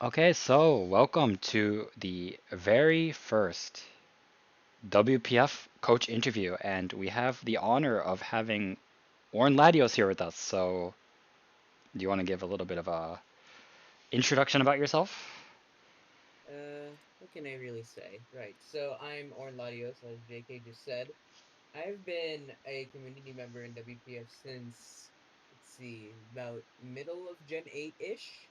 Okay, so welcome to the very first WPF coach interview, and we have the honor of having OrN'Latios here with us. So, do you want to give a little bit of a introduction about yourself? What can I really say? Right. So I'm OrN'Latios, as JK just said. I've been a community member in WPF since, let's see, about middle of Gen 8-ish.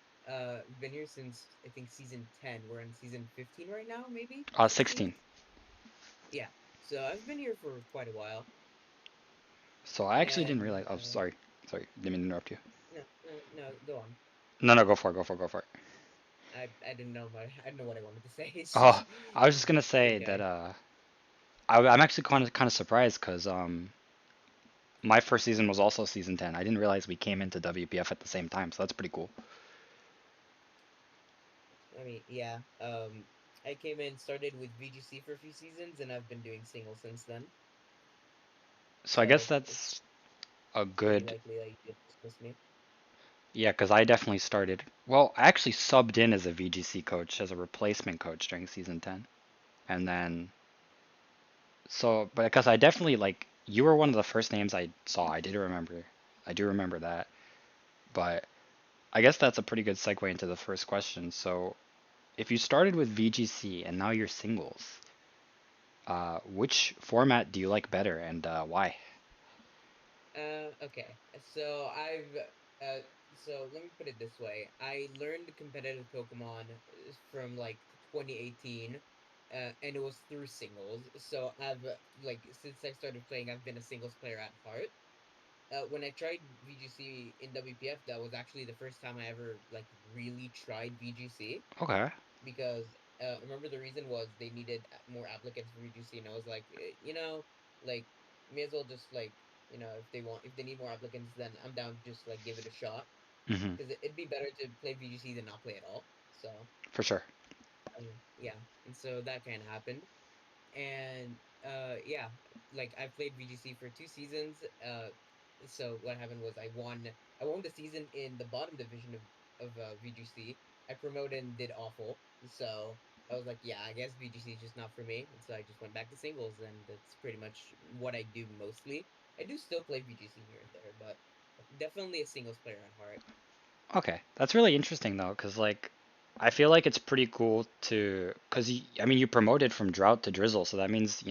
Been here since I think season 10. We're in season 15 right now, maybe? 16? 16. Yeah. So I've been here for quite a while. So I actually didn't And realize. Oh, sorry, didn't mean to interrupt you. no, no, no, go on. No, no, go for it, go for it, go for it. I didn't know I didn't know what I wanted to say. It's Oh, just I was just gonna say that okay. I'm actually kind of surprised because my first season was also season 10. I didn't realize we came into WPF at the same time, so that's pretty cool. I mean, yeah. I came in, started with VGC for a few seasons, and I've been doing singles since then. So I guess So it's that's a pretty good. likely that you did dismiss me. Yeah, because I definitely started. Well, I actually subbed in as a VGC coach, as a replacement coach during season 10. And then, but because I definitely, like, you were one of the first names I saw. I did remember. I do remember that. But I guess that's a pretty good segue into the first question. So, if you started with VGC and now you're singles, which format do you like better and why? Okay. Uh, so let me put it this way. I learned competitive Pokemon from like 2018, and it was through singles. So I've like since I started playing, I've been a singles player at heart. When I tried VGC in WPF, that was actually the first time I ever like really tried VGC Okay. because I remember the reason was they needed more applicants for VGC, and I was like, like may as well just like if they need more applicants, then I'm down to just like give it a shot Hmm. because it'd be better to play VGC than not play at all. So For sure. yeah, and so that kind of happened, and yeah, like I played VGC for 2 seasons. So what happened was I won the season in the bottom division of VGC. I promoted and did awful. So I was like, yeah, I guess VGC is just not for me. And so I just went back to singles, and that's pretty much what I do mostly. I do still play VGC here and there, but definitely a singles player at heart. Okay, that's really interesting though, because like I feel like it's pretty cool to, because I mean you promoted from drought to drizzle, so that means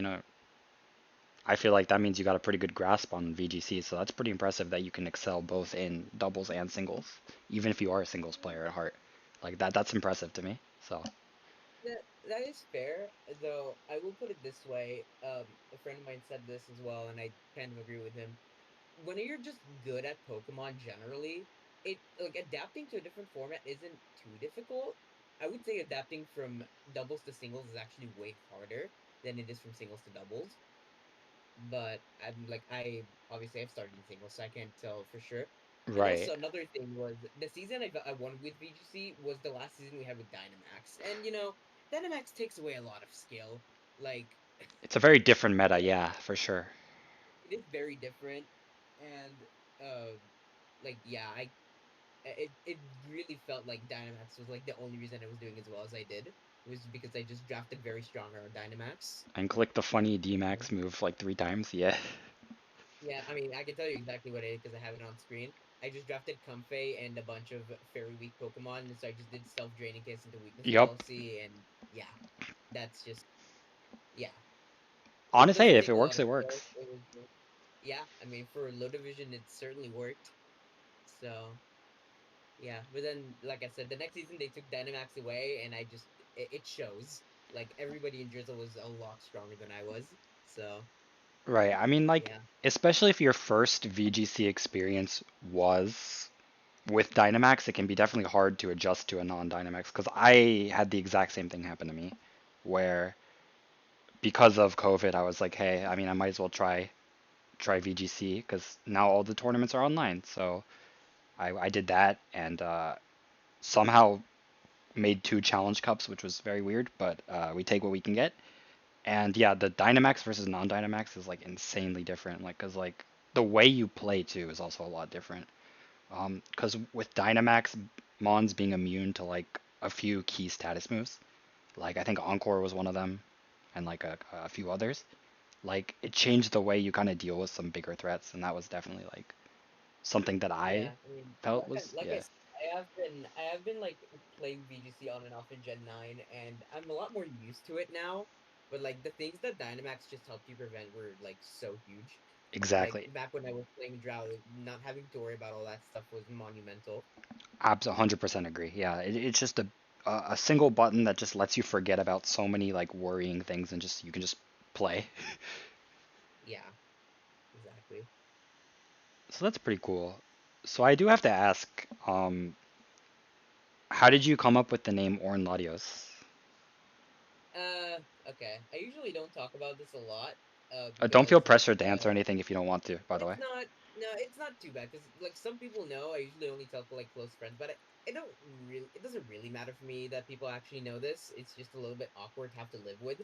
I feel like that means you got a pretty good grasp on VGC, so that's pretty impressive that you can excel both in doubles and singles, even if you are a singles player at heart. Like that's impressive to me. So That is fair, though I will put it this way. A friend of mine said this as well, and I kind of agree with him. When you're just good at Pokemon generally, it like adapting to a different format isn't too difficult. I would say adapting from doubles to singles is actually way harder than it is from singles to doubles. But I obviously I've started in singles, so I can't tell for sure. And right, also another thing was the season I won with VGC was the last season we had with Dynamax, and Dynamax takes away a lot of skill. Like it's a very different meta, yeah, yeah, for sure. it is very different, and uh, yeah, it really felt like Dynamax was like the only reason I was doing as well as I did was because I just drafted very strong around Dynamax. And click the funny Yeah. D-Max move like 3 times, yeah. Yeah, I mean, I can tell you exactly what it is because I have it on screen. I just drafted Comfey and a bunch of very weak Pokemon, and so I just did self-draining kiss into weakness Yup. policy, and yeah, that's just yeah. It Honestly, doesn't if take it a lot works, of it skill. works. It was yeah. I mean, for low division, it certainly worked. So yeah, but then like I said, the next season they took Dynamax away, and it shows. Like everybody in Drizzle was a lot stronger than I was. So Right. I mean, like, yeah, especially if your first VGC experience was with Dynamax, it can be definitely hard to adjust to a non-Dynamax because I had the exact same thing happen to me, where because of COVID, I was like, hey, I mean, I might as well try VGC because now all the tournaments are online. So I did that and somehow made 2 challenge cups, which was very weird, but we take what we can get. And yeah, the Dynamax versus non-Dynamax is like insanely different. Like, cause like the way you play too is also a lot different. Cause with Dynamax, Mons being immune to like a few key status moves. Like I think Encore was one of them, and like a few others. Like it changed the way you kind of deal with some bigger threats, and that was definitely like something that I Yeah, I mean, felt was like I yeah, said, I have been like playing VGC on and off in Gen 9, and I'm a lot more used to it now. But like the things that Dynamax just helped you prevent were like so huge. Like exactly. back when I was playing Drow, not having to worry about all that stuff was monumental. Abs 100% agree. Yeah, it's just a single button that just lets you forget about so many like worrying things and just you can just play. Yeah, exactly. So that's pretty cool. So I do have to ask, how did you come up with the name OrN'Latios? Okay. I usually don't talk about this a lot, Don't feel because pressured to answer anything if you don't want to, by the way. it's not no, it's not too bad because like some people know. I usually only tell for like close friends, but I don't really. It doesn't really matter for me that people actually know this. It's just a little bit awkward to have to live with.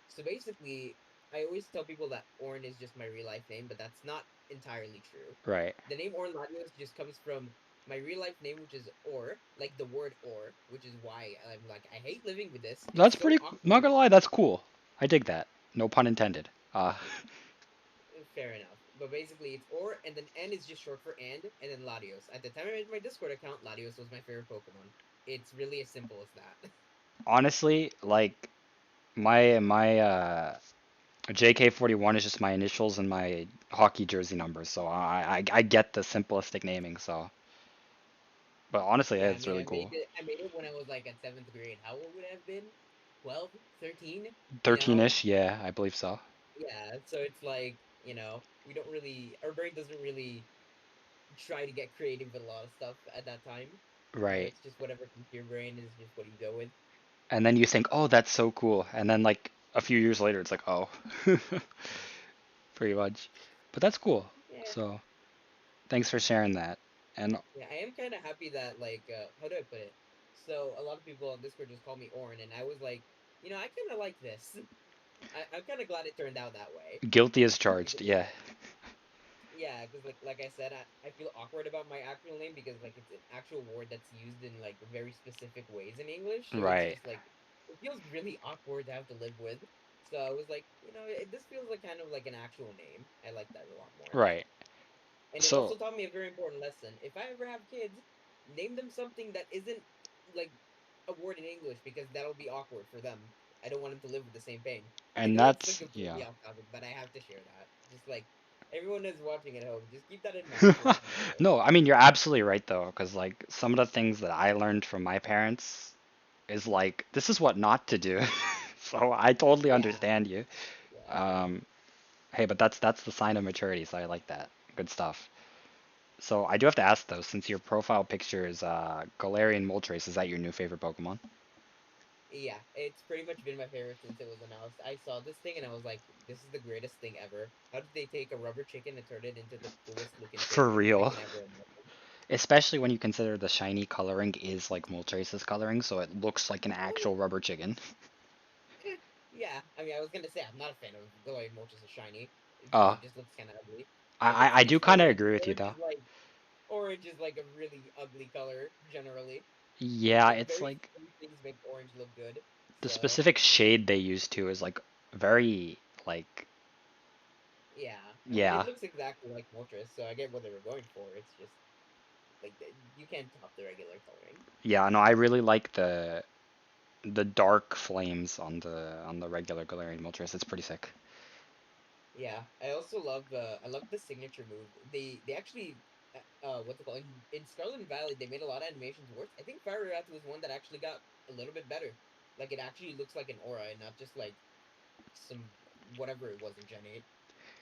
So basically, I always tell people that Orn is just my real life name, but that's not entirely true. Right. The name Orn Latios just comes from my real life name, which is Or, like the word Or, which is why I'm like I hate living with this. It's That's so pretty, not awkward. gonna lie, that's cool. I dig that. No pun intended. Fair enough. But basically, it's or, and then N is just short for and then Latios. At the time I made my Discord account, Latios was my favorite Pokemon. It's really as simple as that. Honestly, like my JK41 is just my initials and my hockey jersey numbers, so I get the simplistic naming. So, but honestly, yeah, Yeah, I it's mean, really cool. I made it when I was like at seventh grade. How old would I have been? 12, 13. You know? 13ish, yeah, I believe so. Yeah. So it's like we don't really, our brain doesn't really try to get creative with a lot of stuff at that time. Right. It's just whatever comes to your brain is just what you go with. And then you think, oh, that's so cool, and then like a few years later, it's like, oh, pretty much. But that's cool. Yeah. So thanks for sharing that. And Yeah, I am kind of happy that how do I put it? So a lot of people on Discord just call me Orin, and I was like, I kind of like this. I'm kind of glad it turned out that way. guilty as charged, Because yeah. yeah, because like I said, I feel awkward about my actual name because like it's an actual word that's used in like very specific ways in English, so it's Right. just like it feels really awkward to have to live with. So I was like, this feels like kind of like an actual name. I like that a lot more. Right. And it So also taught me a very important lesson. If I ever have kids, name them something that isn't like a word in English because that'll be awkward for them. I don't want them to live with the same pain. I and know it's that's like yeah. completely off topic, but I have to share that. Just like everyone is watching at home, just keep that in mind for the future. No, I mean you're absolutely right though, because like some of the things that I learned from my parents is like this is what not to do. So I totally Yeah, understand you. yeah. Um, hey, but that's the sign of maturity, so I like that. Good stuff. So I do have to ask though, since your profile picture is Galarian Moltres, is that your new favorite Pokemon? Yeah, it's pretty much been my favorite since it was announced. I saw this thing and I was like, this is the greatest thing ever. How did they take a rubber chicken and turn it into the coolest looking For thing I real. can ever imagine? Especially when you consider the shiny coloring is like Moltres' coloring, so it looks like an actual rubber chicken. Yeah, I mean, I was gonna say I'm not a fan of Galarian Moltres as shiny because Uh, it just looks kind of ugly. I, Like I do it's kind of orange. agree with you though. Orange is like a really ugly color generally. Yeah, Like it's very like few things make orange look good. the So specific shade they use too is like very like yeah, I mean, yeah. it looks exactly like Moltres, so I get what they were going for. It's just like you can't top the regular coloring. Yeah, no, I really like the dark flames on the regular Galarian Moltres. It's pretty sick. Yeah, I love the signature move. They actually what's it called in Scarlet Valley they made a lot of animations worse. I think Fire Wrath was one that actually got a little bit better. Like it actually looks like an aura and not just like some whatever it was in Gen 8.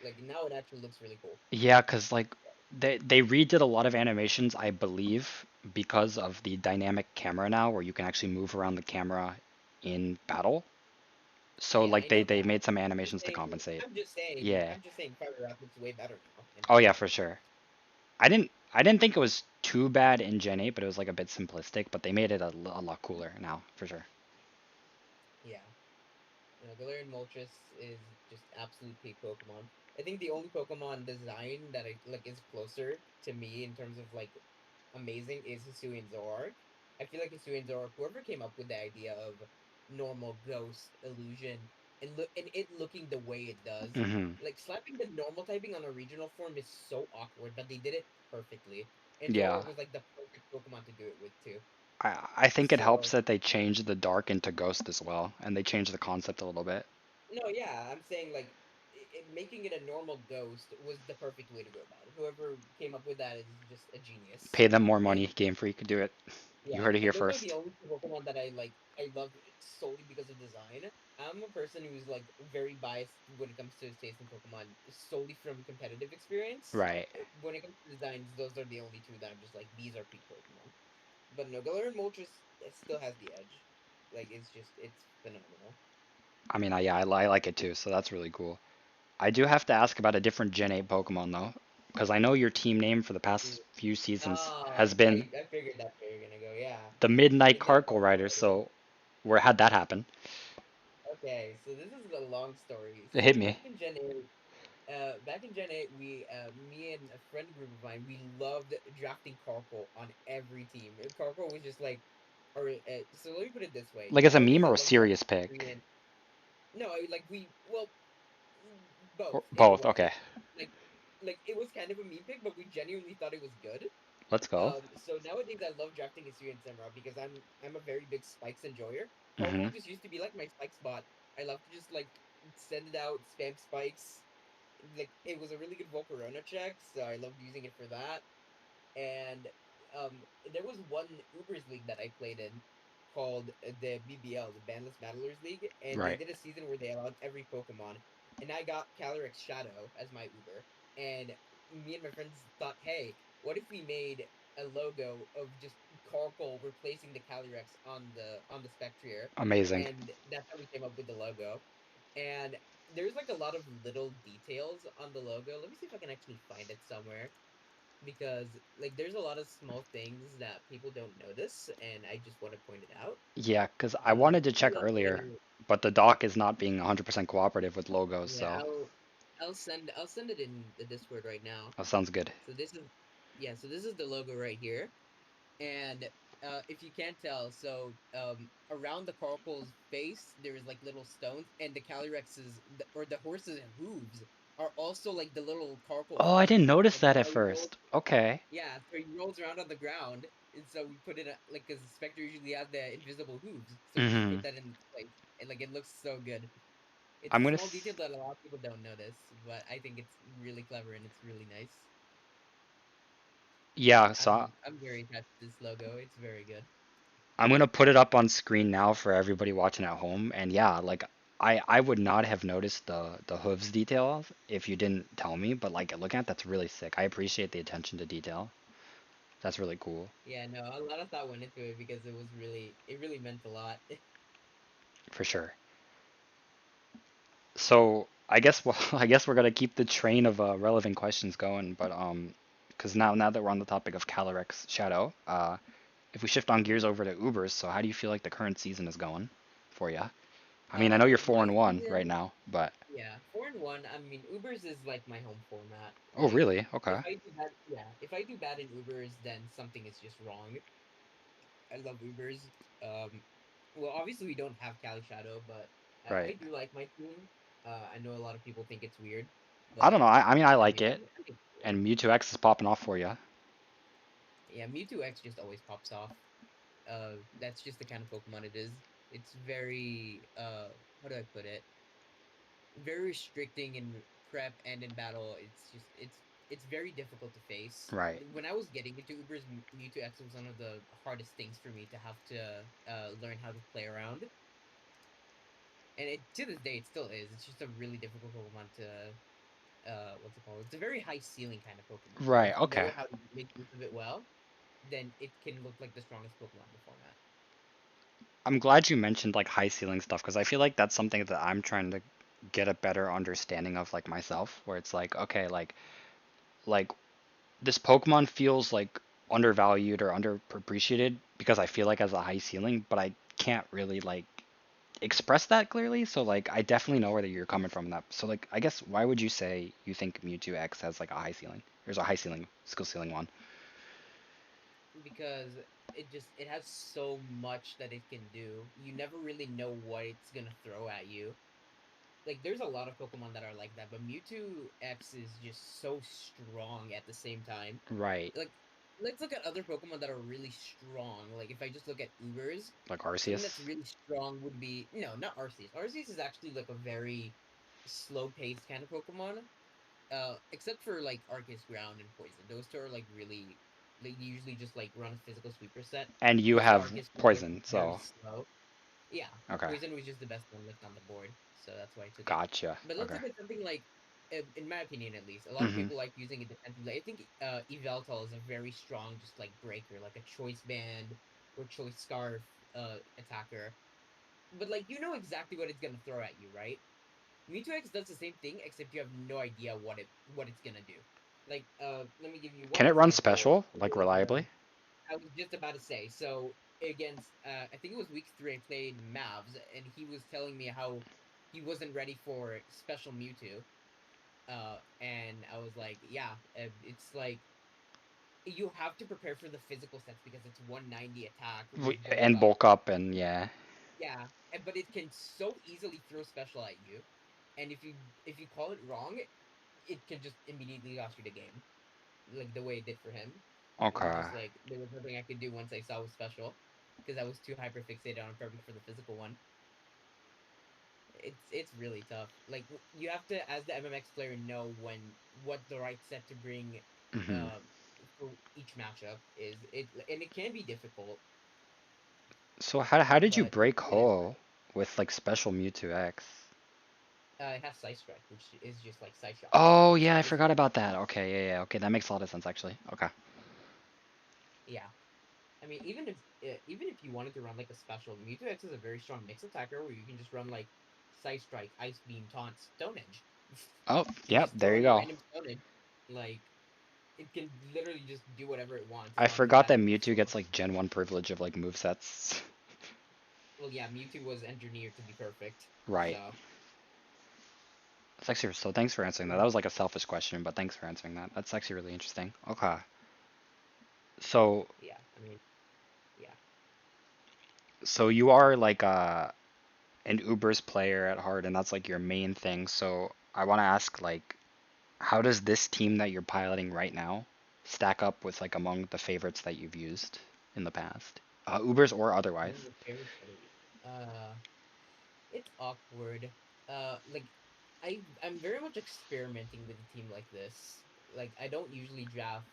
Like now it actually looks really cool. Yeah, 'cause like they redid a lot of animations, I believe, because of the dynamic camera now, where you can actually move around the camera in battle. So Yeah, like I they know they that. made some animations to compensate. Yeah. I'm just saying Fire Wrath looks way better now in Oh Gen yeah, 8. for sure. I didn't think it was too bad in Gen 8, but it was like a bit simplistic, but they made it a lot cooler now, for sure. Yeah. Galarian Moltres is just absolute peak Pokemon. I think the only Pokemon design that I like is closer to me in terms of like amazing is Hisuian Zoroark. I feel like Hisuians or whoever came up with the idea of normal ghost illusion and it looking the way it does. Hmm. Like slapping the normal typing on a regional form is so awkward, but they did it perfectly. And Yeah. Zoroark was like the perfect Pokemon to do it with too. I think it helps So that they changed the dark into ghost as well, and they changed the concept a little bit. no, yeah, I'm saying like making it a normal ghost was the perfect way to go about it. Whoever came up with that is just a genius. Pay them more money, And Game Freak, do it. You yeah, heard it here and those are the first. only two Pokemon that I like. I love solely because of design. I'm a person who's like very biased when it comes to his taste in Pokemon, solely from competitive experience. Right. When it comes to designs, those are the only two that I'm just like these are peak Pokemon. But no, Galarian Moltres it still has the edge. Like it's phenomenal. Yeah, I like it too, so that's really cool. I do have to ask about a different Gen 8 Pokemon though, because I know your team name for the past few seasons Oh, has been I figured that's where you're gonna go. Yeah, the Midnight Midnight Carkle Carnival Rider, Rider. so where had that happen? Okay, so this is a long story. It So hit me. Back in Gen 8, me and a friend group of mine, we loved drafting Carkle on every team. Carkle was just like, so let me put it this way. Like as a Nowadays, meme I or a love serious drafting pick? Korean. No, well, both Or in a both, okay. way. Like, like it was kind of a meme pick, but we genuinely thought it was good. Let's go. So nowadays I love drafting Hisui and Samurott because I'm a very big spikes enjoyer. Hmm. Carkle just used to be like my spike spot. I love to just like send it out, spam spikes. Like it was a really good Volcarona check, so I loved using it for that. And there was one Ubers league that I played in called the BBL, the Bandless Battlers League, and they Right. did a season where they allowed every Pokemon, and I got Calyrex Shadow as my Uber, and me and my friends thought, hey, what if we made a logo of just Carkle replacing the Calyrex on the Spectrier, Amazing. and that's how we came up with the logo. And there's like a lot of little details on the logo. Let me see if I can actually find it somewhere because like there's a lot of small things that people don't notice and I just want to point it out. Yeah, because I wanted to check earlier, Logo. but the doc is not being 100% cooperative with logos, Yeah, so I'll send it in the Discord right now. that sounds good. So this is yeah, so this is the logo right here. And if you can't tell, so around the Carpal's face there is like little stones and the Calyrex's or the horse's hooves are also like the little Carpal Oh, I feet. didn't notice Like that at how he rolls. first. Okay. Yeah, so he rolls around on the ground, and so we put it like because Spectre usually has the invisible hooves, so we just Hmm. put that in place, and like it looks so good. It's I'm a gonna. small detail that a lot of people don't notice, but I think it's really clever and it's really nice. Yeah, so I'm very attached to this logo. It's very good. I'm gonna put it up on screen now for everybody watching at home. And yeah, like I would not have noticed the hooves detail if you didn't tell me. But like looking at that's really sick. I appreciate the attention to detail. That's really cool Yeah, no, a lot of thought went into it because it really meant a lot. for sure. So I guess well, I guess we're gonna keep the train of relevant questions going. But because now that we're on the topic of Calyrex Shadow, if we shift on gears Mhm. over to Ubers, so how do you feel like the current season is going for you? I know you're four My and one right season, now, but yeah, 4-1. I mean, Ubers is like my home format. oh Like, really? if Okay. I do bad, yeah, if I do bad in Ubers, then something is just wrong. I love Ubers. Um, well, obviously we don't have Cali Shadow, but Right. I do like my team. I know a lot of people think it's weird, I don't but know. I I like mean, it, I think it's cool. and Mewtwo X is popping off for you. Yeah, Mewtwo X just always pops off. That's just the kind of Pokemon it is. It's very how do I put it? Very restricting in prep and in battle. It's very difficult to face. Right. When I was getting into Ubers, Mewtwo X was one of the hardest things for me to have to learn how to play around. And to this day, it still is. It's just a really difficult Pokemon to what's it called? It's a very high ceiling kind of Pokemon where Right. if you know Okay. how to make use of it well, then it can look like the strongest Pokemon in the format. I'm glad you mentioned like high ceiling stuff because I feel like that's something that I'm trying to get a better understanding of like myself, where it's like okay, like this Pokemon feels like undervalued or underappreciated because I feel like it has a high ceiling, but I can't really like express that clearly. So like I definitely know where you're coming from in that. So like I guess why would you say you think Mewtwo X has like a high ceiling? There's a high ceiling, skill ceiling one. Because it has so much that it can do. You never really know what it's gonna throw at you. Like there's a lot of Pokemon that are like that, but Mewtwo X is just so strong at the same time. Right. Like let's look at other Pokemon that are really strong. Like if I just look at Ubers, Like something that's Arceus. really strong would be no, not Arceus. Arceus is actually like a very slow paced kind of Pokemon. Except for like Arceus Ground and Poison. Those two are like really they usually just like run a physical sweeper set. And you Also have Arceus Ground is poison, very so slow. Yeah, okay. Poison was just the best one left on the board, so that's why I took it. Gotcha. But let's Okay. look at something like, in my opinion at least, a lot of Hmm. people like using it defensively. I think Yveltal is a very strong, just like breaker, like a choice band or choice scarf attacker. But like you know exactly what it's gonna throw at you, right? Mewtwo X does the same thing, except you have no idea what it's gonna do. Like, let me give you one Can it run example. special, like reliably? I was just about to say. So against, I think it was week three, I played Mavs, and he was telling me how he wasn't ready for special Mewtwo. And I was like, yeah, it's like you have to prepare for the physical sets because it's 190 attack with bulk And up. bulk up and yeah. Yeah, but it can so easily throw special at you, and if you call it wrong, it can just immediately cost you the game, like the way it did for him. It was Okay. just like there was nothing I could do once I saw it was special, because I was too hyper fixated on prepping for the physical one. It's really tough. Like you have to, as the MMX player, know when what the right set to bring, Hmm. um, for each matchup is. And it can be difficult, So how did you but you break get it. Hull with like special Mewtwo X? It has Side Strike, which is just like Side Shock. Oh It's yeah, I basically forgot about that. Okay, yeah, yeah. Okay, that makes a lot of sense actually. Okay. yeah. I mean, even if you wanted to run like a special, Mewtwo X is a very strong mix attacker where you can just run like Side Strike, Ice Beam, Taunt, Stone Edge. Oh, You yep, just throw there you in a go. random Stone Edge, like it can literally just do whatever it wants I onto forgot that that Mewtwo sword. gets like Gen 1 privilege of like movesets. Well, yeah, Mewtwo was engineered to be perfect, Right. so That's actually so thanks for answering that. That was like a selfish question, but thanks for answering that. That's actually really interesting. Okay. So yeah. I mean, yeah. so you are like an Uber's player at heart and that's like your main thing. So I want to ask like how does this team that you're piloting right now stack up with like among the favorites that you've used in the past? Ubers or otherwise? Among the favorites that I use. It's awkward. Like I'm very much experimenting with a team like this. Like I don't usually draft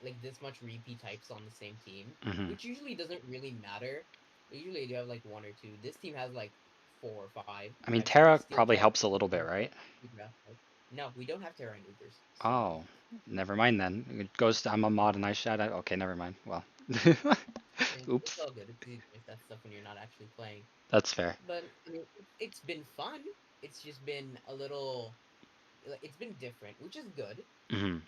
like this much repeat types on the same team, Hmm. which usually doesn't really matter. Usually I do have like one or two. This team has like four or five. I I mean, have three Terra steel probably types helps a little bit, and right? two grass types. No, we don't have Terra and Ubers, so Oh, never mind then. It goes to I'm a mod and I shout out. Okay, never mind. Well, it's oops. all good. It's easy to miss that stuff when you're not actually playing. That's fair. But I mean, it's been fun. It's just been a little like it's been different, which is good. Hmm.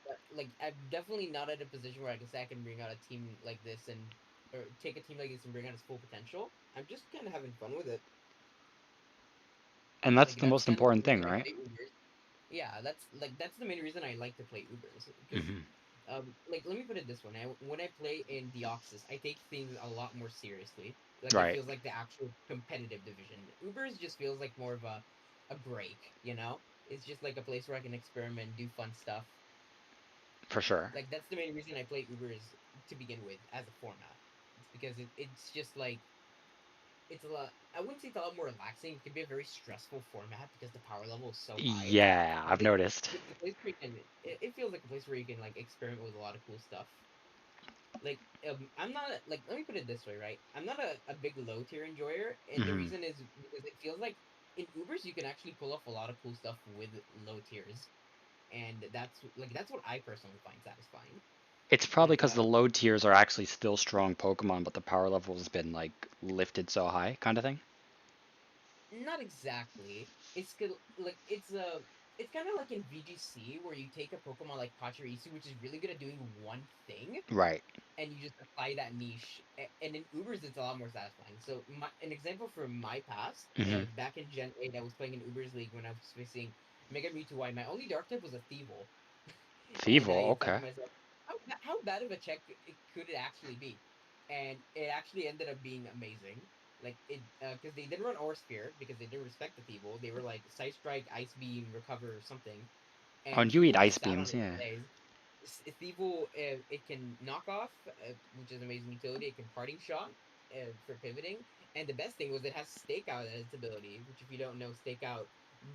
But like I'm definitely not at a position where I can say I can bring out a team like this and or take a team like this and bring out its full potential. I'm just kind of having fun with it. And that's Like the that's most kind of the important main thing, reason I right? play Ubers. Yeah, that's the main reason I like to play Ubers because Hmm. like let me put it this way: when I play in Deoxys, I take things a lot more seriously. Like it Right, feels like the actual competitive division. Ubers just feels like more of a break, you know? It's just like a place where I can experiment, do fun stuff. for sure. Like that's the main reason I play Ubers to begin with as a format. It's because it's just like it's a lot. I wouldn't say it's a lot more relaxing. It can be a very stressful format because the power level is so high. Yeah, I've But noticed. it's a place where you can. It feels like a place where you can like experiment with a lot of cool stuff. Like I'm not like let me put it this way, right? I'm not a big low tier enjoyer, and the Hmm. reason is because it feels like in Ubers you can actually pull off a lot of cool stuff with low tiers, and that's what I personally find satisfying. It's probably Like because the low tiers are actually still strong Pokemon, but the power level has been like lifted so high, kind of thing. not exactly. Like it's kind of like in VGC where you take a Pokemon like Pachirisu, which is really good at doing one thing, Right. and you just apply that niche. And in Ubers, it's a lot more satisfying. So an example from my past, Hmm. back in Gen 8, I was playing in Ubers League when I was facing Mega Mewtwo Y. My only Dark type was a Thievul, and Thievul, I thought to okay. myself. how bad of a check could it actually be? And it actually ended up being amazing. Like it, because they didn't run Aura Spear because they didn't respect the Thievul. They were like Side Strike, Ice Beam, Recover, or something. Oh, And and you eat Thievul ice just sat on beams, its yeah. days. Thievul, it can knock off, which is amazing utility. It can parting shot for pivoting, and the best thing was it has stakeout as its ability, which if you don't know, stakeout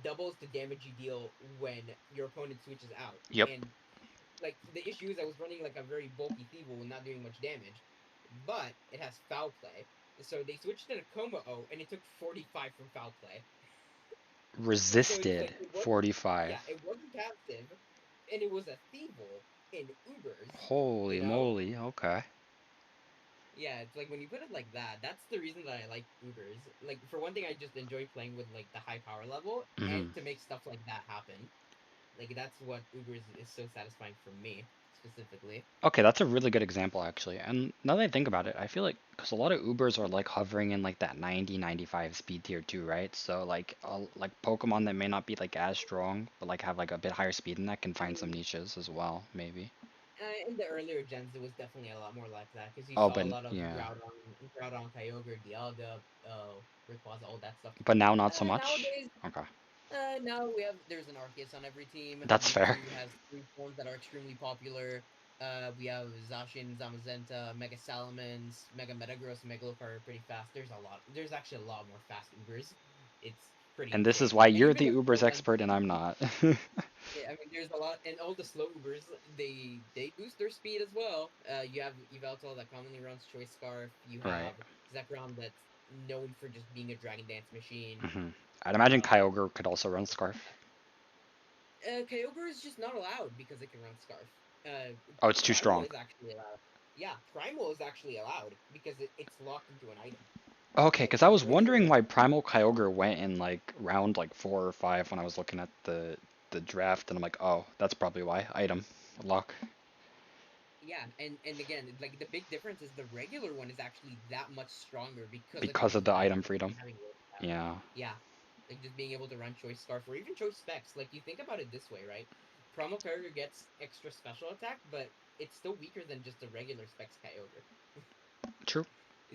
doubles the damage you deal when your opponent switches out. Yep. And like the issue is I was running like a very bulky Thievul, not doing much damage, but it has foul play. So they switched to a Coma O, and it took 45 from foul play. So it's Resisted like it wasn't, 45. yeah, it wasn't passive, and it was a Thievul in Ubers, you Holy know? moly, okay. Yeah, it's like when you put it like that, that's the reason that I like Ubers. Like for one thing, I just enjoy playing with like the high power level, Hmm. and to make stuff like that happen. Like that's what Ubers is so satisfying for me specifically. Okay, that's a really good example actually. And now that I think about it, I feel like because a lot of Ubers are like hovering in like that 90, 95 speed tier too, right? So like Pokemon that may not be like as strong, but like have like a bit higher speed than that can I find some mean, niches as well, maybe. in the earlier gens, it was definitely a lot more like that because you Oh, saw but a lot of yeah. Groudon, Kyogre, Dialga, Rayquaza, all that stuff. But now not so much? Nowadays, Okay. now there's an Arceus on every team. That's fair. Mewtwo has three forms that are extremely popular. We have Zacian, Zamazenta, Mega Salamence, Mega Metagross, Megaloc are pretty fast. There's a lot. There's actually a lot more fast Ubers. It's pretty And this is insane. why And you're even the the slow Ubers ones, expert and I'm not. yeah, I mean, there's a lot, and all the slow Ubers, they boost their speed as well. You have Yveltal that commonly runs Choice Scarf. You Right. have Zekrom that's known for just being a Dragon Dance machine. Hmm. I'd imagine Uh, Kyogre could also run Scarf. Kyogre is just not allowed because it can run Scarf. Uh, Oh, it's too Primal strong. is actually allowed. Yeah, Primal is actually allowed because it's locked into an item. Okay, because I I'm was pretty sure wondering that. why Primal Kyogre went in like round like 4 or 5 when I was looking at the draft, and I'm like, oh, that's probably why. Item lock Yeah, and again, like the big difference is the regular one is actually that much stronger because of because of using the item items and freedom. having it out. Yeah, Yeah, like just being able to run Choice Scarf or even Choice Specs. Like you think about it this way, right? Primal Kyogre gets extra special attack, but it's still weaker than just a regular Specs Kyogre. true.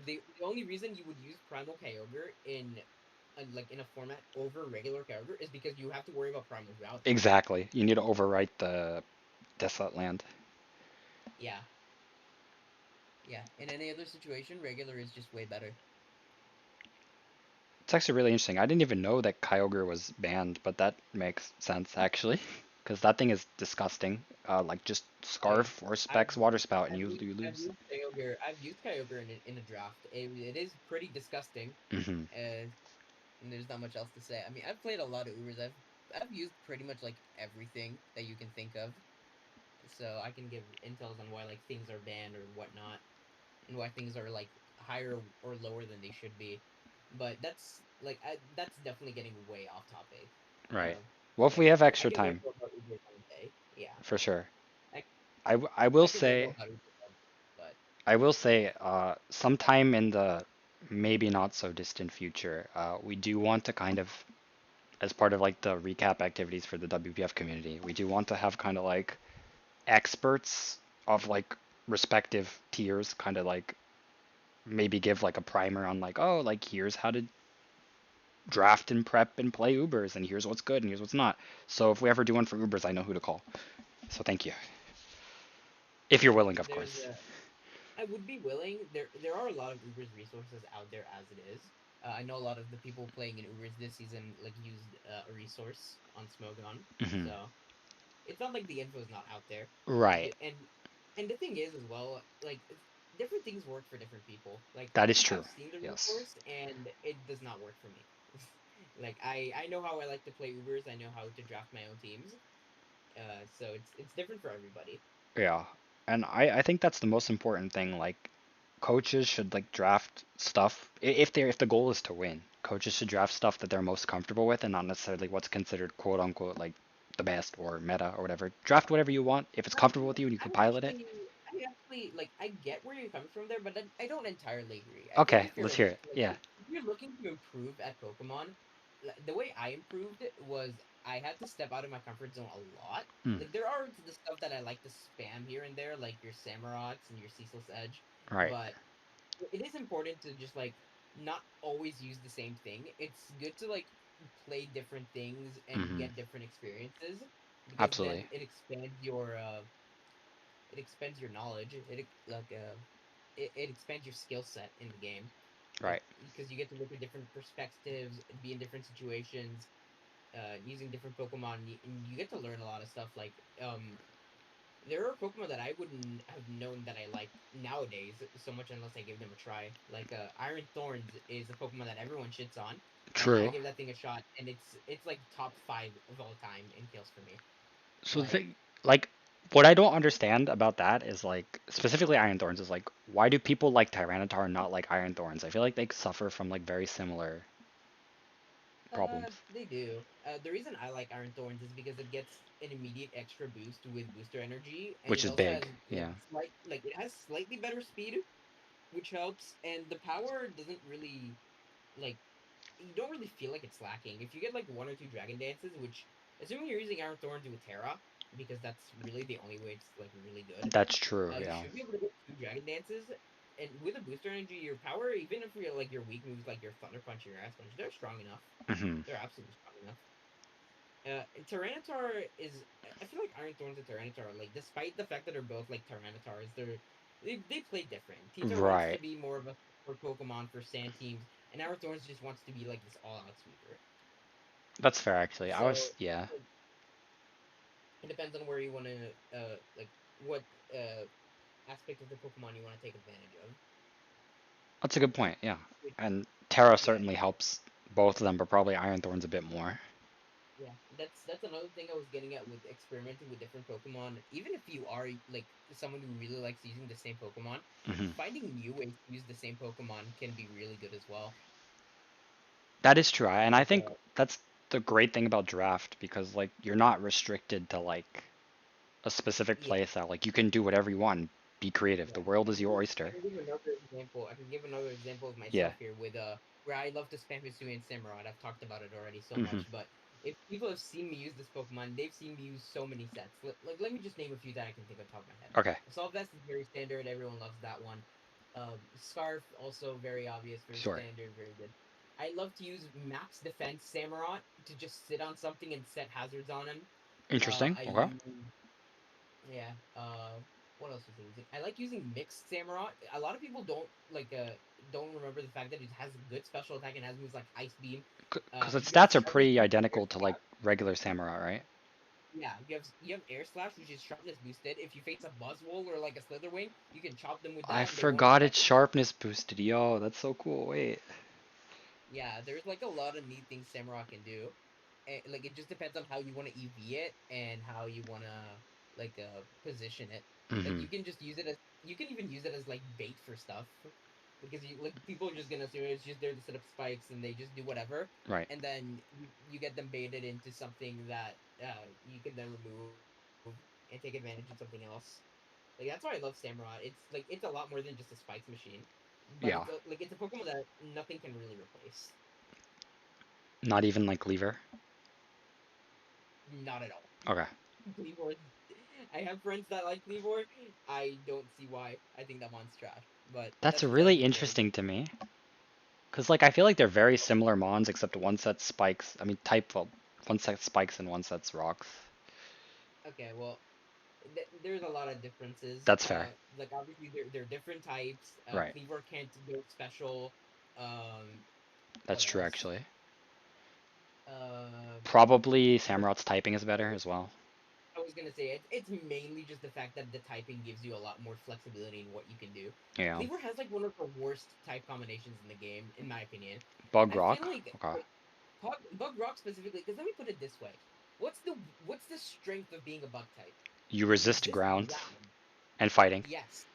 The only reason you would use Primal Kyogre in like in a format over regular Kyogre is because you have to worry about Primal Value. Exactly. You need to overwrite the Desolate Land. Yeah, yeah. In any other situation, regular is just way better. It's actually really interesting. I didn't even know that Kyogre was banned, but that makes sense actually, because that thing is disgusting. Like just Oh yeah, Scarf or I've Specs Water Spout, and I've you I've lose. used Kyogre. I've used Kyogre in a draft. It is pretty disgusting. Hmm. Uh, and there's not much else to say. I mean, I've played a lot of Ubers. I've used pretty much like everything that you can think of. So I can give intels on why like things are banned or whatnot, and why things are like higher or lower than they should be. But that's definitely getting way off topic. Right. Uh, Well, if we have I extra can go time, for about Ubers all day. Yeah, for sure. I I will I could go say about Ubers all day, but sometime in the maybe not so distant future, we do want to kind of, as part of like the recap activities for the WPF community, we do want to have kind of like experts of like respective tiers, kind of like maybe give like a primer on like, oh, like here's how to draft and prep and play Ubers, and here's what's good and here's what's not. So if we ever do one for Ubers, I know who to call. So thank you, if you're willing, of there's course. I would be willing. There are a lot of Uber's resources out there as it is. I know a lot of the people playing in Ubers this season like used a resource on Smogon, Hmm. so it's not like the info is not out there. Right. And the thing is as well, like different things work for different people. Like That is true. I've seen the Yes. resource and it does not work for me. Like I know how I like to play Ubers. I know how to draft my own teams. So it's different for everybody. Yeah. And I think that's the most important thing. Like coaches should like draft stuff if the goal is to win. Coaches should draft stuff that they're most comfortable with and not necessarily what's considered quote unquote like the best or meta or whatever. Draft whatever you want. If it's comfortable with you and you can pilot it. I actually like I get where you're coming from there, but I don't entirely agree. I think Okay, let's hear it. like Yeah. if you're looking to improve at Pokemon, the way I improved was I had to step out of my comfort zone a lot. Mm, Like there are the stuff that I like to spam here and there, like your Samarots and your Cecil's Edge, right. but it is important to just like not always use the same thing. It's good to like play different things and Hmm. get different experiences because then Absolutely. it expands your knowledge. It expands your skill set in the game. Like Right. because you get to look at different perspectives, be in different situations, using different Pokemon, and you get to learn a lot of stuff. Like there are Pokemon that I wouldn't have known that I like nowadays so much unless I give them a try. Like Iron Thorns is a Pokemon that everyone shits on, and I True. give that thing a shot, and it's like top 5 of all time in kills for me. So the Like thing, like, what I don't understand about that is like specifically Iron Thorns is like why do people like Tyranitar and not like Iron Thorns? I feel like they suffer from like very similar problems, they do. The reason I like Iron Thorns is because it gets an immediate extra boost with booster energy, and which it is also big. has Yeah, like it has slightly better speed, which helps, and the power doesn't really like you don't really feel like it's lacking. If you get like one or two Dragon Dances, which assuming you're using Iron Thorns with Terra, because that's really the only way it's like really good, that's true. you Yeah. should be able to get two Dragon Dances. And with a booster energy, your power, even if you're like your weak moves like your Thunder Punch and your Ice Punch, they're strong enough. Hmm. They're absolutely strong enough. And Tyranitar is. I feel like Iron Thorns and Tyranitar, like, despite the fact that they're both like Tyranitars, they play different. Tito wants to Right. be more of a support Pokemon for sand teams, and Iron Thorns just wants to be like this all-out sweeper. That's fair actually. I So was yeah. like, it depends on where you want to, like, what uh aspect of the Pokemon you want to take advantage of. That's a good point. Yeah. Which, And Terra yeah, certainly helps both of them, but probably Iron Thorns a bit more. yeah, that's another thing I was getting at with experimenting with different Pokemon. Even if you are like someone who really likes using the same Pokemon, Hmm. finding new ways to use the same Pokemon can be really good as well. That is true, and I Like, think that's the great thing about draft because like you're not restricted to like a specific yeah, play style. Like you can do whatever you want. Be creative. The yeah. world is your I oyster. can give another example. I can give another example of Yeah. myself here with where I love to spam Hisui and Samurott. I've talked about it already so Hmm. much, but if people have seen me use this Pokemon, they've seen me use so many sets. Like, let me just name a few that I can think on top of my head. Okay. Assault Vest is very standard. Everyone loves that one. Scarf also very obvious, very Sure. standard, very good. I love to use Max Defense Samurott to just sit on something and set hazards on him. Interesting. I Okay. use yeah. What else was I using? I like using mixed Samurott. A lot of people don't remember the fact that it has good special attack and has moves like Ice Beam. Because its You have stats are Sharpness pretty Boost, Air identical to like Slash. regular Samurai, right? Yeah, you have Air Slash, which is Sharpness boosted. If you face a Buzzwole or like a Slitherwing, you can chop them with I that, and they won't forgot attack its you. sharpness boosted. Yo, that's so cool. Wait. Yeah, there's like a lot of neat things Samurai can do. Like it just depends on how you want to EV it and how you want to position it. Like Hmm. you can just use it as you can even use it as like bait for stuff because you like people are just gonna assume it's just there to set up spikes and they just do whatever Right. and then you get them baited into something that you can then remove and take advantage of something else. Like that's why I love Samurai. It's a lot more than just a spikes machine, but Yeah. it's a Pokemon that nothing can really replace. Not even like Cleaver. Not at all. Okay. Cleavor, I have friends that like Cleavor. I don't see why. I think that one's trash. But That's that's besides really the point. interesting to me. Because like I feel like they're very similar mons, except one set spikes. I mean, type well, one set spikes and one set's rocks. Okay, well, there's a lot of differences. That's fair. Like obviously they're different types. Right. Cleavor can't go special. Um, That's what true else? actually. Uh, Probably Cleavor, Samurot's typing is better as well. I was gonna say it's mainly just the fact that the typing gives you a lot more flexibility in what you can do. Yeah. Cleaver has like one of the worst type combinations in the game, in my opinion. Bug I feel rock. like Okay. Bug Rock specifically, because let me put it this way: what's the strength of being a Bug type? You You resist resist ground ground, and fighting. yes,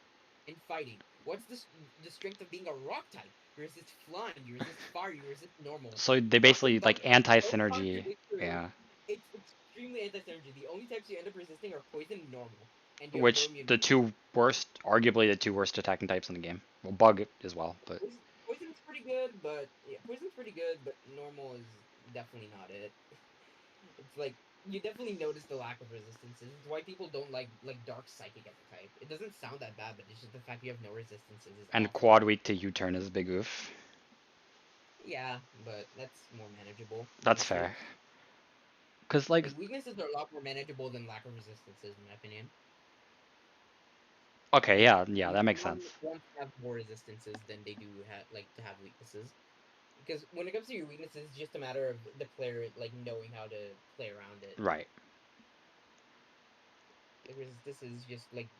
in fighting. What's the strength of being a Rock type? You resist flying, you resist fire, you resist normal. So they Not with basically Bug like types. It's anti so synergy. contradictory. Yeah. It's extremely anti-synergy. The only types you end up resisting are poison and normal, and you have no Which immune the boost. two worst, arguably the two worst attacking types in the game. Well, bug as well, but Poison's pretty good, but yeah, poison's pretty good, but normal is definitely not it. It's like you definitely notice the lack of resistances. It's why people don't like dark psychic as a type. It doesn't sound that bad, but it's just the fact you have no resistances is And awful. quad weak to U-turn is a big oof. Yeah, but that's more manageable, That's honestly. fair. Cause like, Like weaknesses are a lot more manageable than lack of resistances, in my opinion. okay, Like yeah, yeah, that makes sense. wants to have more resistances than they do have like to have weaknesses. Because when it comes to your weaknesses, it's just a matter of the player like knowing how to play around it. Right. Like resistance is just like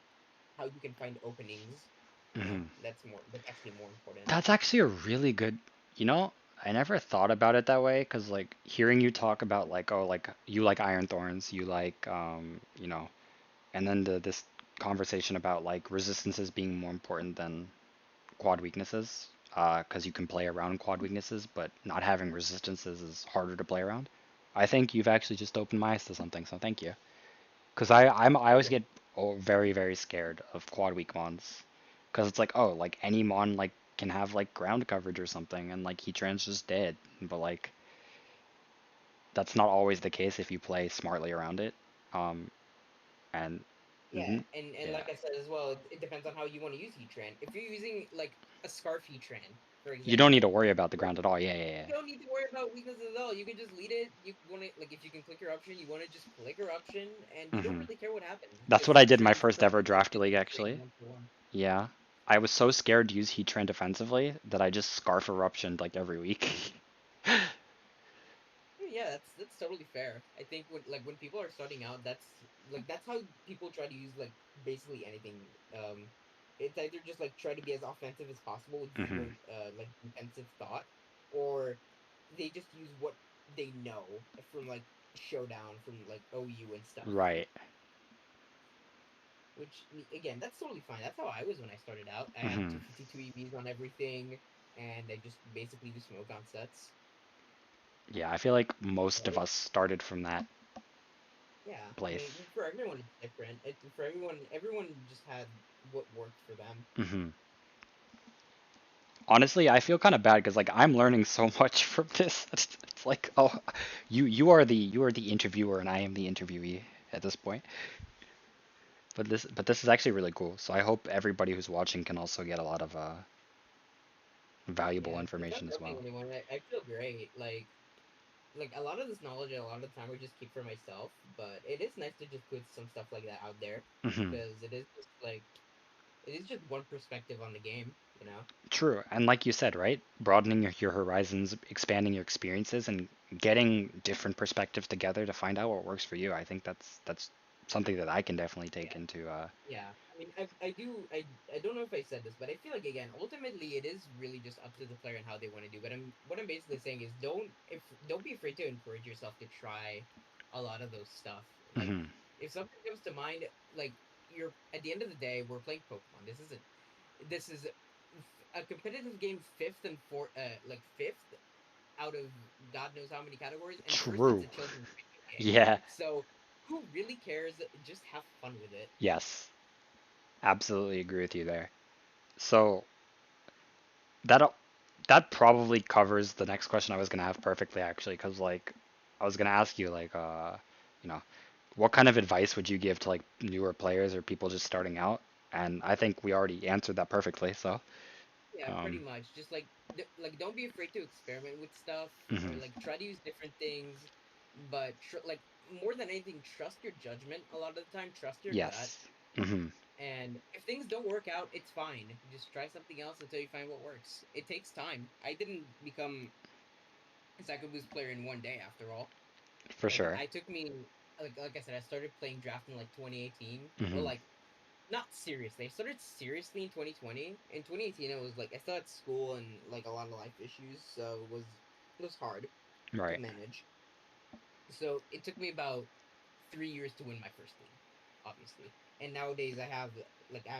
how you can find openings. Hmm. That's actually more important. That's actually a really good, you know, I never thought about it that way because like hearing you talk about like, oh, like you like Iron Thorns, you like, and then this conversation about like resistances being more important than quad weaknesses, because you can play around quad weaknesses, but not having resistances is harder to play around. I think you've actually just opened my eyes to something, so thank you. Because I always Yeah, get very very scared of quad weak mons, because it's like oh like any mon like can have like ground coverage or something, and like Heatran's just dead, but like that's not always the case if you play smartly around it. Um and yeah, mhm, and yeah, like I said as well, it depends on how you want to use Heatran. If you're using like a Scarf Heatran, for you don't need to example, worry about the ground at all. Yeah, yeah, yeah. you don't need to worry about weaknesses at all. You can just lead it. You want to like if you can click eruption, you want to just click eruption, and you don't Hmm. really care what happens That's because what I did my Heatran's first ever perfectly draft fit league to trade actually. one for one. Yeah. I was so scared to use Heatran defensively that I just Scarf Eruptioned like every week. Yeah, that's totally fair. I think when people are starting out, that's how people try to use like basically anything. Um, it's either just like try to be as offensive as possible with Hmm. zero like defensive thought, or they just use what they know from like showdown from like OU and stuff. Right. Which again, that's totally fine. That's how I was when I started out. I had Hmm. 252 EVs on everything, and I just basically do smoke on sets. Yeah, I feel like most of us started from that Yeah, I place. mean, for everyone it's different. For everyone just had what worked for them. Hmm. Honestly, I feel kind of bad because like I'm learning so much from this. It's like, oh, you are the interviewer and I am the interviewee at this point. But this is actually really cool. So I hope everybody who's watching can also get a lot of valuable Yeah, it's not information as helping well. anyone. I feel great. Like a lot of this knowledge, a lot of the time, I just keep for myself. But it is nice to just put some stuff like that out there Hmm. because it is just one perspective on the game. You know? True. And like you said, right? Broadening your horizons, expanding your experiences, and getting different perspectives together to find out what works for you. I think that's something that I can definitely take Yeah. into. Yeah, I mean, I don't know if I said this, but I feel like again, ultimately, it is really just up to the player and how they want to do. But what I'm basically saying is, don't be afraid to encourage yourself to try a lot of those stuff. Like, Hmm. if something comes to mind, like you're at the end of the day, we're playing Pokemon. This is a competitive game, fifth and fourth, like fifth out of God knows how many categories, and first it's True. a children's video game. Yeah. So who really cares? Just have fun with it. Yes. Absolutely agree with you there. So that that probably covers the next question I was gonna have perfectly actually, because like I was gonna ask you like you know what kind of advice would you give to like newer players or people just starting out? And I think we already answered that perfectly. So Yeah, pretty um, much. Just like don't be afraid to experiment with stuff or mhm. like try to use different things, but like more than anything, trust your judgment. A lot of the time, trust your gut. Yes. Hmm. And if things don't work out, it's fine. Just try something else until you find what works. It takes time. I didn't become a second boost player in one day. After all, For like sure. I took me like I said, I started playing draft in like 2018. Well, Hmm. like not seriously. I started seriously in 2020. In 2018, I was like I still had school and like a lot of life issues, so it was hard to Right. manage. So it took me about 3 years to win my first league, obviously. And nowadays I have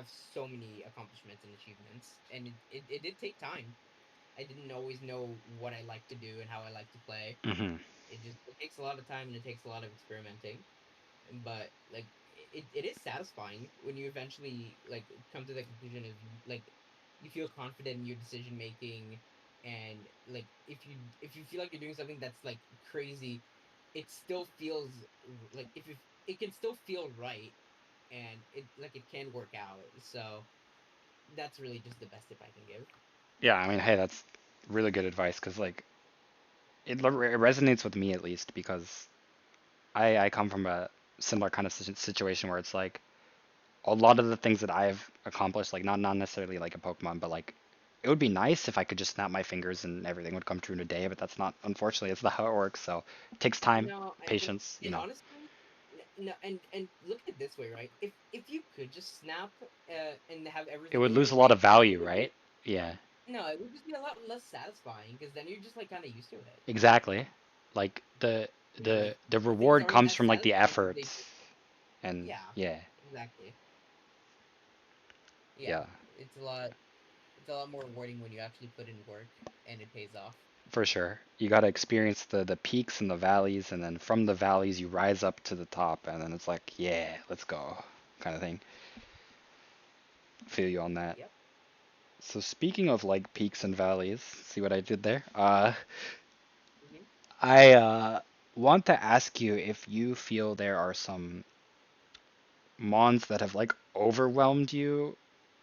so many accomplishments and achievements, and it did take time. I didn't always know what I like to do and how I like to play. Hmm. It takes a lot of time and it takes a lot of experimenting, but like it is satisfying when you eventually like come to the conclusion of like you feel confident in your decision making, and like if you feel like you're doing something that's like crazy, it still feels like if it can still feel right, and it can work out. So that's really just the best tip I can give. Yeah, I mean, hey, that's really good advice because like it resonates with me at least because I come from a similar kind of situation where it's like a lot of the things that I've accomplished, like not necessarily like a Pokemon, but like it would be nice if I could just snap my fingers and everything would come true in a day, but that's not, unfortunately, it's not how it works. So it takes time, No, patience, you and know. honestly, no, and look at it this way, right? If you could just snap and have It everything would in lose one a lot day, of it value, would right? be Yeah, no, it would just be a lot less satisfying because then you're just like kind of used to it. exactly. Like You know, like the the things reward aren't comes as from like the satisfying because effort they just and yeah, yeah, exactly. Yeah, yeah, it's a lot more rewarding when you actually put in work and it pays off. for sure. You got to experience the peaks and the valleys, and then from the valleys you rise up to the top, and then it's like, yeah, let's go, kind of thing. Feel you on that. Yep. So speaking of like peaks and valleys, see what I did there? Hmm. I want to ask you if you feel there are some mons that have like overwhelmed you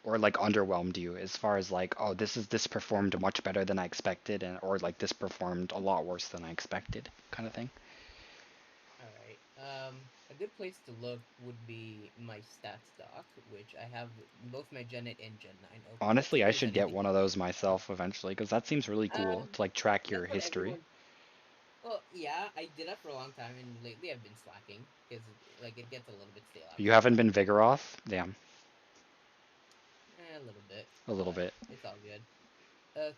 or like underwhelmed you as far as like, oh, this performed much better than I expected, and or like this performed a lot worse than I expected, kind of thing. All right. A good place to look would be my stats doc, which I have both my Gen 8 and Gen 9 open, just Honestly, in I case should get anything one of happens. those myself eventually because that seems really cool Um, to like track your that's what history. everyone. Well, yeah, I did that for a long time, and lately I've been slacking because like it gets a little bit stale You after a haven't while. been Vigoroth? Damn, A little bit, a little but bit. it's all good.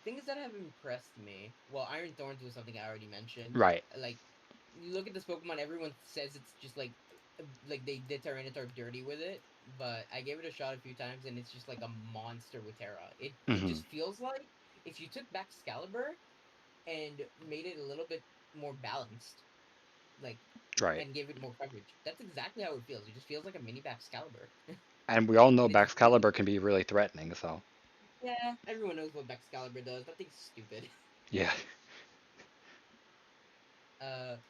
Things that have impressed me. Well, Iron Thorns was something I already mentioned. Right. Like, you look at this Pokemon, everyone says it's just like they did Tyranitar dirty with it, but I gave it a shot a few times, and it's just like a monster with Terra. It Hmm. just feels like if you took back Excalibur and made it a little bit more balanced, like, Right. and gave it more coverage. That's exactly how it feels. It just feels like a mini Excalibur, And we all know and it's really Baxcalibur can be really threatening, so yeah. Everyone knows what Excalibur does. That thing's stupid. yeah.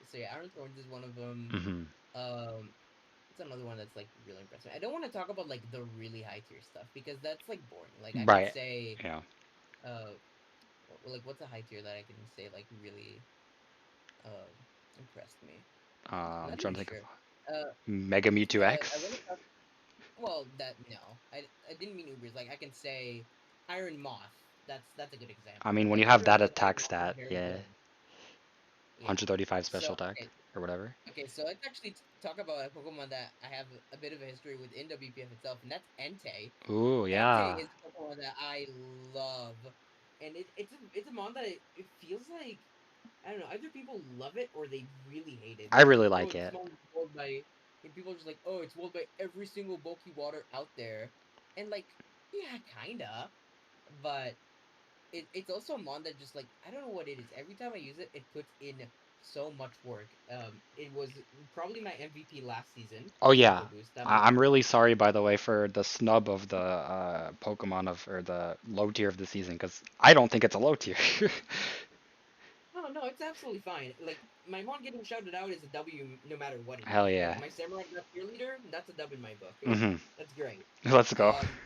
So yeah, Aaron Thorns is one of them. Hmm. Um, it's another one that's like really impressive. I don't want to talk about like the really high tier stuff because that's like boring. Like I can Right. say, Yeah. uh, like what's a high tier that I can say like really um impressed me? I'm Not trying even to think of sure. Uh, Mega Mewtwo I want X. to talk. Well, that no, I didn't mean Ubers. Like I can say, Iron Moth. That's a good I example. mean, when Like you have everyone that knows Iron attack Moth is stat, very yeah, good. Yeah. 135 special So attack or whatever. okay, so let's actually talk about a Pokemon that I have a bit of a history with in WPF itself, and that's Entei. Ooh, Entei yeah. is a Pokemon that I love, and it's a mon that it feels like I don't know, either people love it or they really hate it I because really oh, like this it. mon is ruled by and people are just like oh, it's ruled by every single bulky water out there, and like yeah, kinda, but it's also a mon that just like I don't know what it is. Every time I use it, it puts in so much work. It was probably my MVP last season Oh with yeah. Eco Boost. That mon. I'm really sorry, by the way, for the snub of the Pokemon of or the low tier of the season because I don't think it's a low tier. No, no, it's absolutely fine. Like my mon getting shouted out is a W no matter what it Hell is. Like yeah. my Samurai Gut cheerleader, that's a W in my book. Hmm. That's great. Let's go. Um,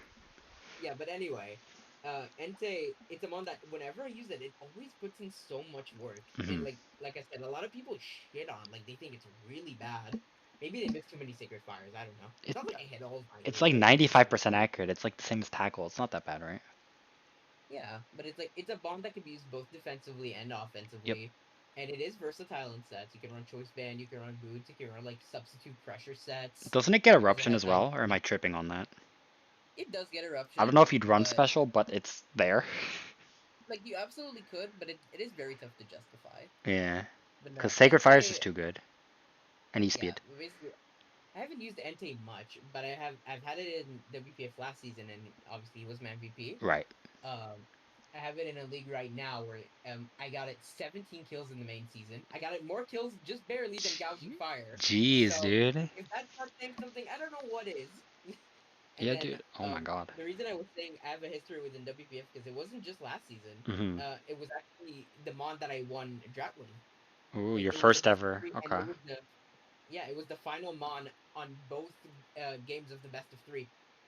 yeah, but anyway, Entei, it's a mon that whenever I use it, it always puts in so much work. And Hmm. like I said, a lot of people shit on, like they think it's really bad. Maybe they miss too many Sacred Fires. I don't know. It's It not like I hit all of my it's like Ultra Injustices with 95% it. accurate. It's like the same as tackle. It's not that bad, right? Yeah, but it's like it's a bomb that can be used both defensively and Yep. offensively, and it is versatile in sets. You can run Choice Band, you can run Boots, you can run like substitute pressure sets Doesn't it get because it eruption has as well, Diamond or am I Strike. tripping on that? It does get I don't know eruption, if you'd run but special, but it's there. like you absolutely could, but it is very tough to justify. Yeah. But Because no, Sacred Fire is Entei, just too good. And yeah, E-Speed. basically, I haven't used Entei much, but I've had it in WPF last season, and obviously he was my MVP. Right. Um, I have it in a league right now where I got it 17 kills in the main season. I got it more kills just barely than Gouging Fire. Jeez, So dude. if that's not saying something, I don't know what is. And Yeah, then dude. Oh my god. the reason I was saying I have a history within WPF because it wasn't just last season. Hmm. It was actually the mon that I won Drought with. Ooh, Like your it was a first best of ever. three, and Okay. it was the yeah, it was the final mon on both games of the best of three.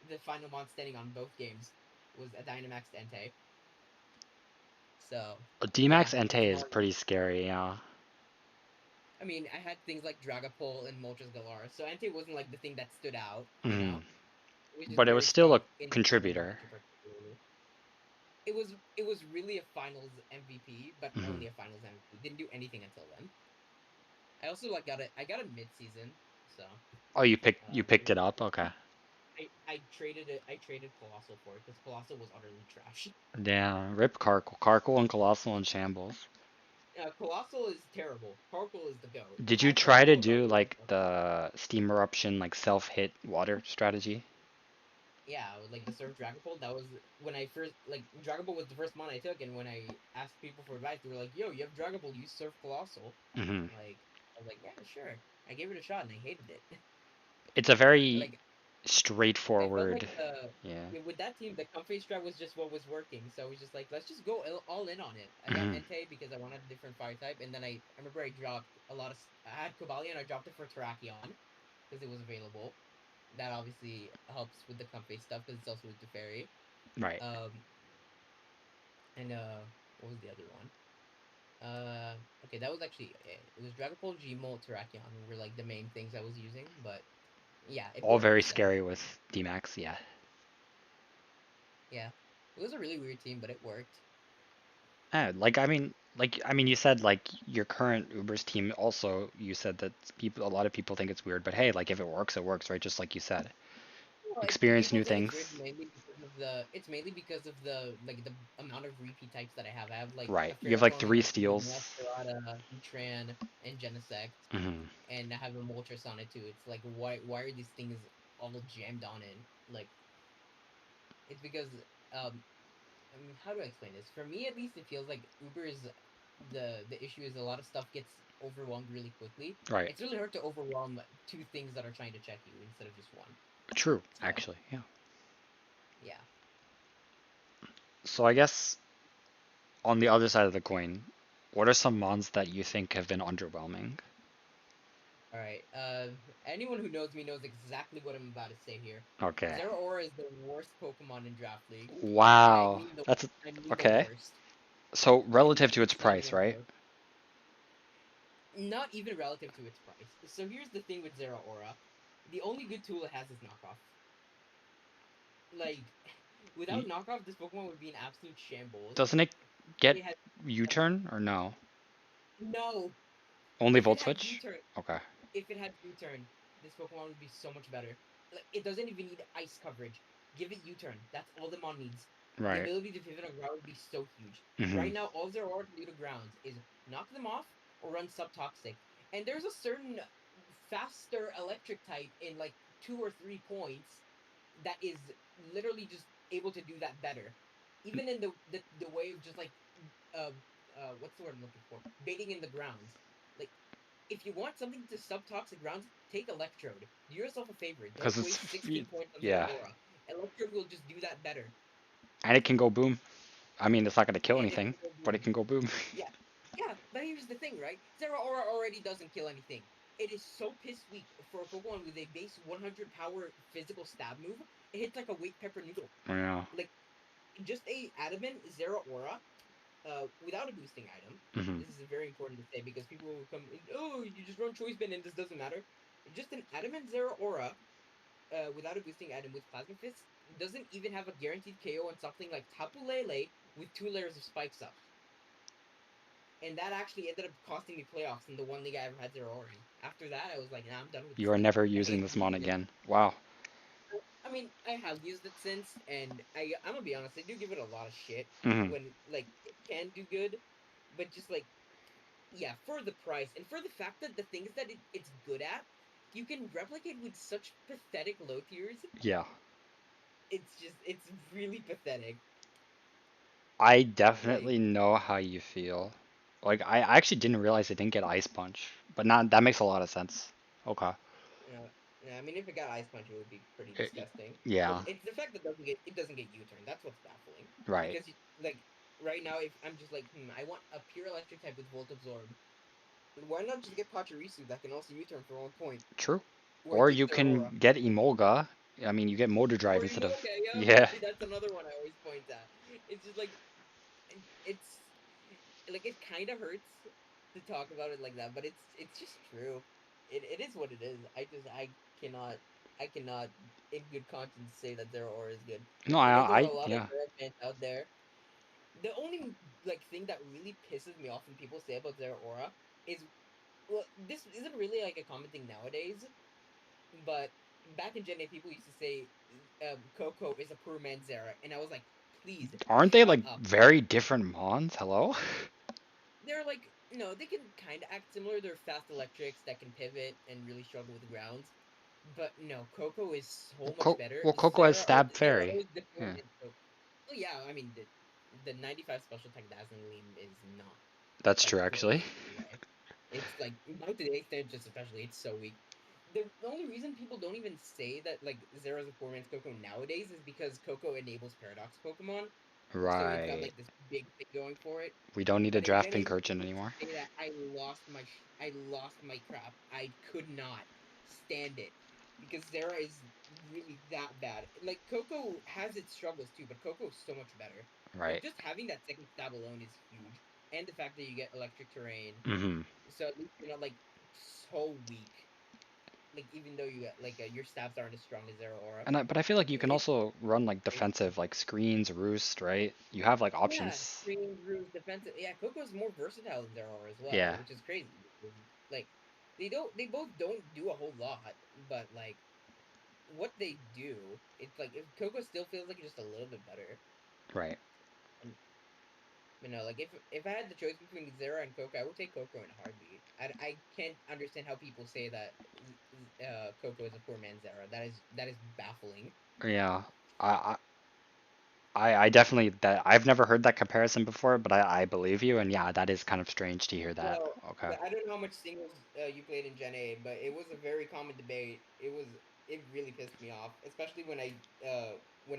The final mon standing on both games was a Dynamax Entei. So A D-Max yeah, Entei it's is hard. pretty scary, yeah. I mean, I had things like Dragapult and Moltres Galar, so Entei wasn't like the thing that stood out, you Mm. know, which is But it was very still a strong in Final contributor. Monster particularly. It was really a finals MVP, but Hmm. only a finals MVP. Didn't do anything until then. I also like got a mid season, so Oh, you it picked was it up? Okay. I traded Colossal for it because Colossal was utterly trash. Damn. Rip Carkle. Carkle and Colossal and Shambles. Colossal is terrible. Carkle is the goat. Did you Had try to Carkle, I do would have like the steam eruption, like self-hit water strategy? yeah, like the Surf Dragapult. That was when I first like Dragapult was the first mon I took, and when I asked people for advice, they were like, "Yo, you have Dragapult, use Surf Colossal." Hmm. Like I was like, "Yeah, sure." I gave it a shot, and I hated it. It's a very Like I felt like straightforward. Yeah. yeah, with that team, the comfy strat was just what was working. So I was just like, let's just go all in on it. I got Hmm. Entei because I wanted a different fire type, and then I remember I dropped a lot of I had Cobalion, I dropped it for Terrakion because it was available. That obviously helps with the comfy stuff because it's also with the fairy. Right. Um and what was the other one? Okay, that was actually it. It was Dragapult, Gmaul, Terrakion were like the main things I was using, but yeah, it All worked. very So scary with D-Max. Yeah. yeah, it was a really weird team, but it worked. Like I mean, you said like your current Uber's team also. You said that a lot of people think it's weird, but hey, like if it works, right? Just like you said, Well, experience people new think it's weird things. mainly because of the. It's mainly because of the like the amount of repeat types that I have. I have like a Right. You have like Ferrothorn, three a Pidgeot, steals. Ferrata, Heatran, and Genesect, Hmm. and I have a Moltres on it too. It's like why are these things all jammed on in? Like it's because um how do I explain this? For me at least, it feels like Uber is the issue is a lot of stuff gets overwhelmed really quickly. Right. It's really hard to overwhelm two things that are trying to check you instead of just one. True. So Actually, yeah. yeah. So I guess on the other side of the coin, what are some mons that you think have been underwhelming? All right. Anyone who knows me knows exactly what I'm about to say here. Okay. Zeraora is the worst Pokemon in Draft League, and Wow. I mean the Okay. worst. So It relative to literally its stands price, alone right? worst. Not even relative to its price. So here's the thing with Zeraora. The only good tool it has is knockoff. Like without Y- knockoff, this Pokemon would be an absolute shambles. Doesn't it get It has U-turn or no? no. Only If it Volt had Switch? U-turn, Okay. if it had U-turn, this Pokemon would be so much better. Like it doesn't even need ice coverage. Give it U-turn. That's all the mon needs. The Right. ability to pivot on ground would be so huge. Hmm. Right now, all there are to do to grounds is knock them off or run subtoxic. And there's a certain faster electric type in like 2 or 3 points that is literally just able to do that better. Even in the way of just like uh what's the word I'm looking for? Baiting in the grounds. Like if you want something to sub toxic grounds, take Electrode. Do yourself a favor. Because Don't waste 16 points on yeah, Zeraora. Electrode will just do that better. and it can go boom. I mean, it's not going to kill And it anything, can go but it boom. can go boom. Yeah. Yeah, but here's the thing, right? Zeraora already doesn't kill anything. It is so piss weak for a Pokemon with a base 100 power physical stab move. It hits like a weight pepper noodle. Yeah. Like just a adamant Zeraora without a boosting item. Hmm. This is very important to say because people will come in, oh, you just run choice band and this doesn't matter. Just an adamant Zera Aura without a boosting item with Plasma Fist doesn't even have a guaranteed KO on something like Tapu Lele with 2 layers of spikes up. And that actually ended up costing me playoffs in the one league I ever had Zera Aura in. After that, I was like, nah, I'm done with You this are thing. never I using hate this mon using it. again. Wow. I mean, I have used it since, and I'm gonna be honest, I do give it a lot of shit Hmm. when like it can do good, but just like yeah, for the price and for the fact that the things that it's good at, you can replicate with such pathetic low tiers. Yeah. It's really pathetic. I Like, definitely know how you feel. Like I actually didn't realize it didn't get Ice Punch, but not that makes a lot of sense. Okay. yeah, I mean, if it got Ice Punch, it would be pretty It- disgusting. But yeah. it's the fact that it doesn't get U-turn. That's what's baffling. Right. Because like right now, if I'm just like, I want a pure electric type with Volt Absorb. Why not just get Pachirisu that can also U-turn for 1 point? True. Why Or take you Zeraora? can get Emolga. I mean, you get Motor Drive Or instead of. Emolga, yep. Yeah. That's another one I always point at. It's just like it's like it kind of hurts to talk about it like that, but it's just true. It is what it is. Cannot I cannot in good conscience say that Zeraora is good. No, I know there are a lot of yeah. Zera fans out there. The only like thing that really pisses me off when people say about Zeraora is, well, this isn't really like a common thing nowadays, but back in Gen 8, people used to say Coco is a poor man's Zera, and I was like, please Aren't they shut like up. very different Mons? Hello? They're like, no, they can kind of act similar. They're fast electrics that can pivot and really struggle with grounds. But no, Coco is so much better. Well, Coco has Stab Zera Fairy. is Yeah. deformed. So, well, yeah, I mean the 95 special attack Dazzling Gleam is not That's like true, good actually. in any way. It's like mounted eighth stage, just especially, it's so weak. The only reason people don't even say that like Zera's a poor man's Coco nowadays is because Coco enables Paradox Pokemon, so it's got Right. like this big thing going for it. We don't need a But in draft Gen 8, when Pincurchin people used to anymore. say that, I lost my crap. I could not stand it because Zera is really that bad. Like Coco has its struggles too, but Coco is so much better. Like Right. just having that second stab alone is huge, and the fact that you get electric terrain, Hmm. so at least you're not like so weak. Like even though you get like your stabs aren't as strong as Zera Aura, But I feel like you can it's also run like great. defensive, like screens, roost, right? You have like Yeah, options. screen, roost, defensive. Yeah, Coco's more versatile than Zeraora as well, Yeah. which is crazy. Like, they both don't do a whole lot, but like what they do, it's like if Coco still feels like just a little bit better. Right. And like if I had the choice between Zera and Coco, I would take Coco in a heartbeat. I can't understand how people say that Coco is a poor man's Zera. That is baffling. Yeah. I, I definitely that I've never heard that comparison before, but I believe you, and yeah, that is kind of strange to hear that. Well, Okay. I don't know how much singles you played in Gen A, but it was a very common debate. It really pissed me off, especially when I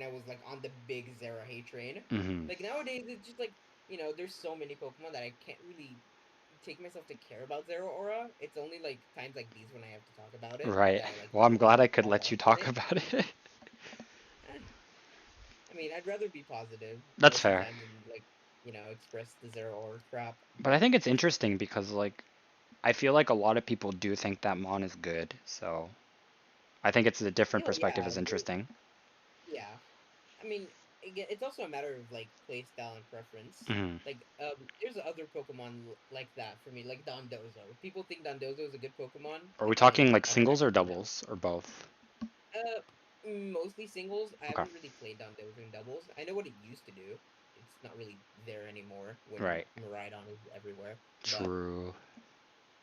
was like on the big Zera hate train. Hmm. Like nowadays, it's just like there's so many Pokemon that I can't really take myself to care about Zera Aura. It's only like times like these when I have to talk about it Right. that I like Well, I'm glad I could pop let off you on talk it. about it. Eh, I mean, I'd rather be positive That's most of the fair. time than like express the Zera Aura crap. But I But think it's interesting because like I feel like a lot of people do think that Mon is good, so I think it's a different perspective yeah, is interesting. yeah. I mean, again, it's also a matter of like play style and preference. Hmm. Like, there's other Pokemon like that for me, like Dondozo. People think Dondozo is a good Pokemon. Are we talking Again, like I've never singles or actually met. doubles or both? Uh, Mostly singles. I Okay. haven't really played Dondozo in doubles. I know what it used to do. It's not really there anymore when Right. Miraidon is everywhere. But True.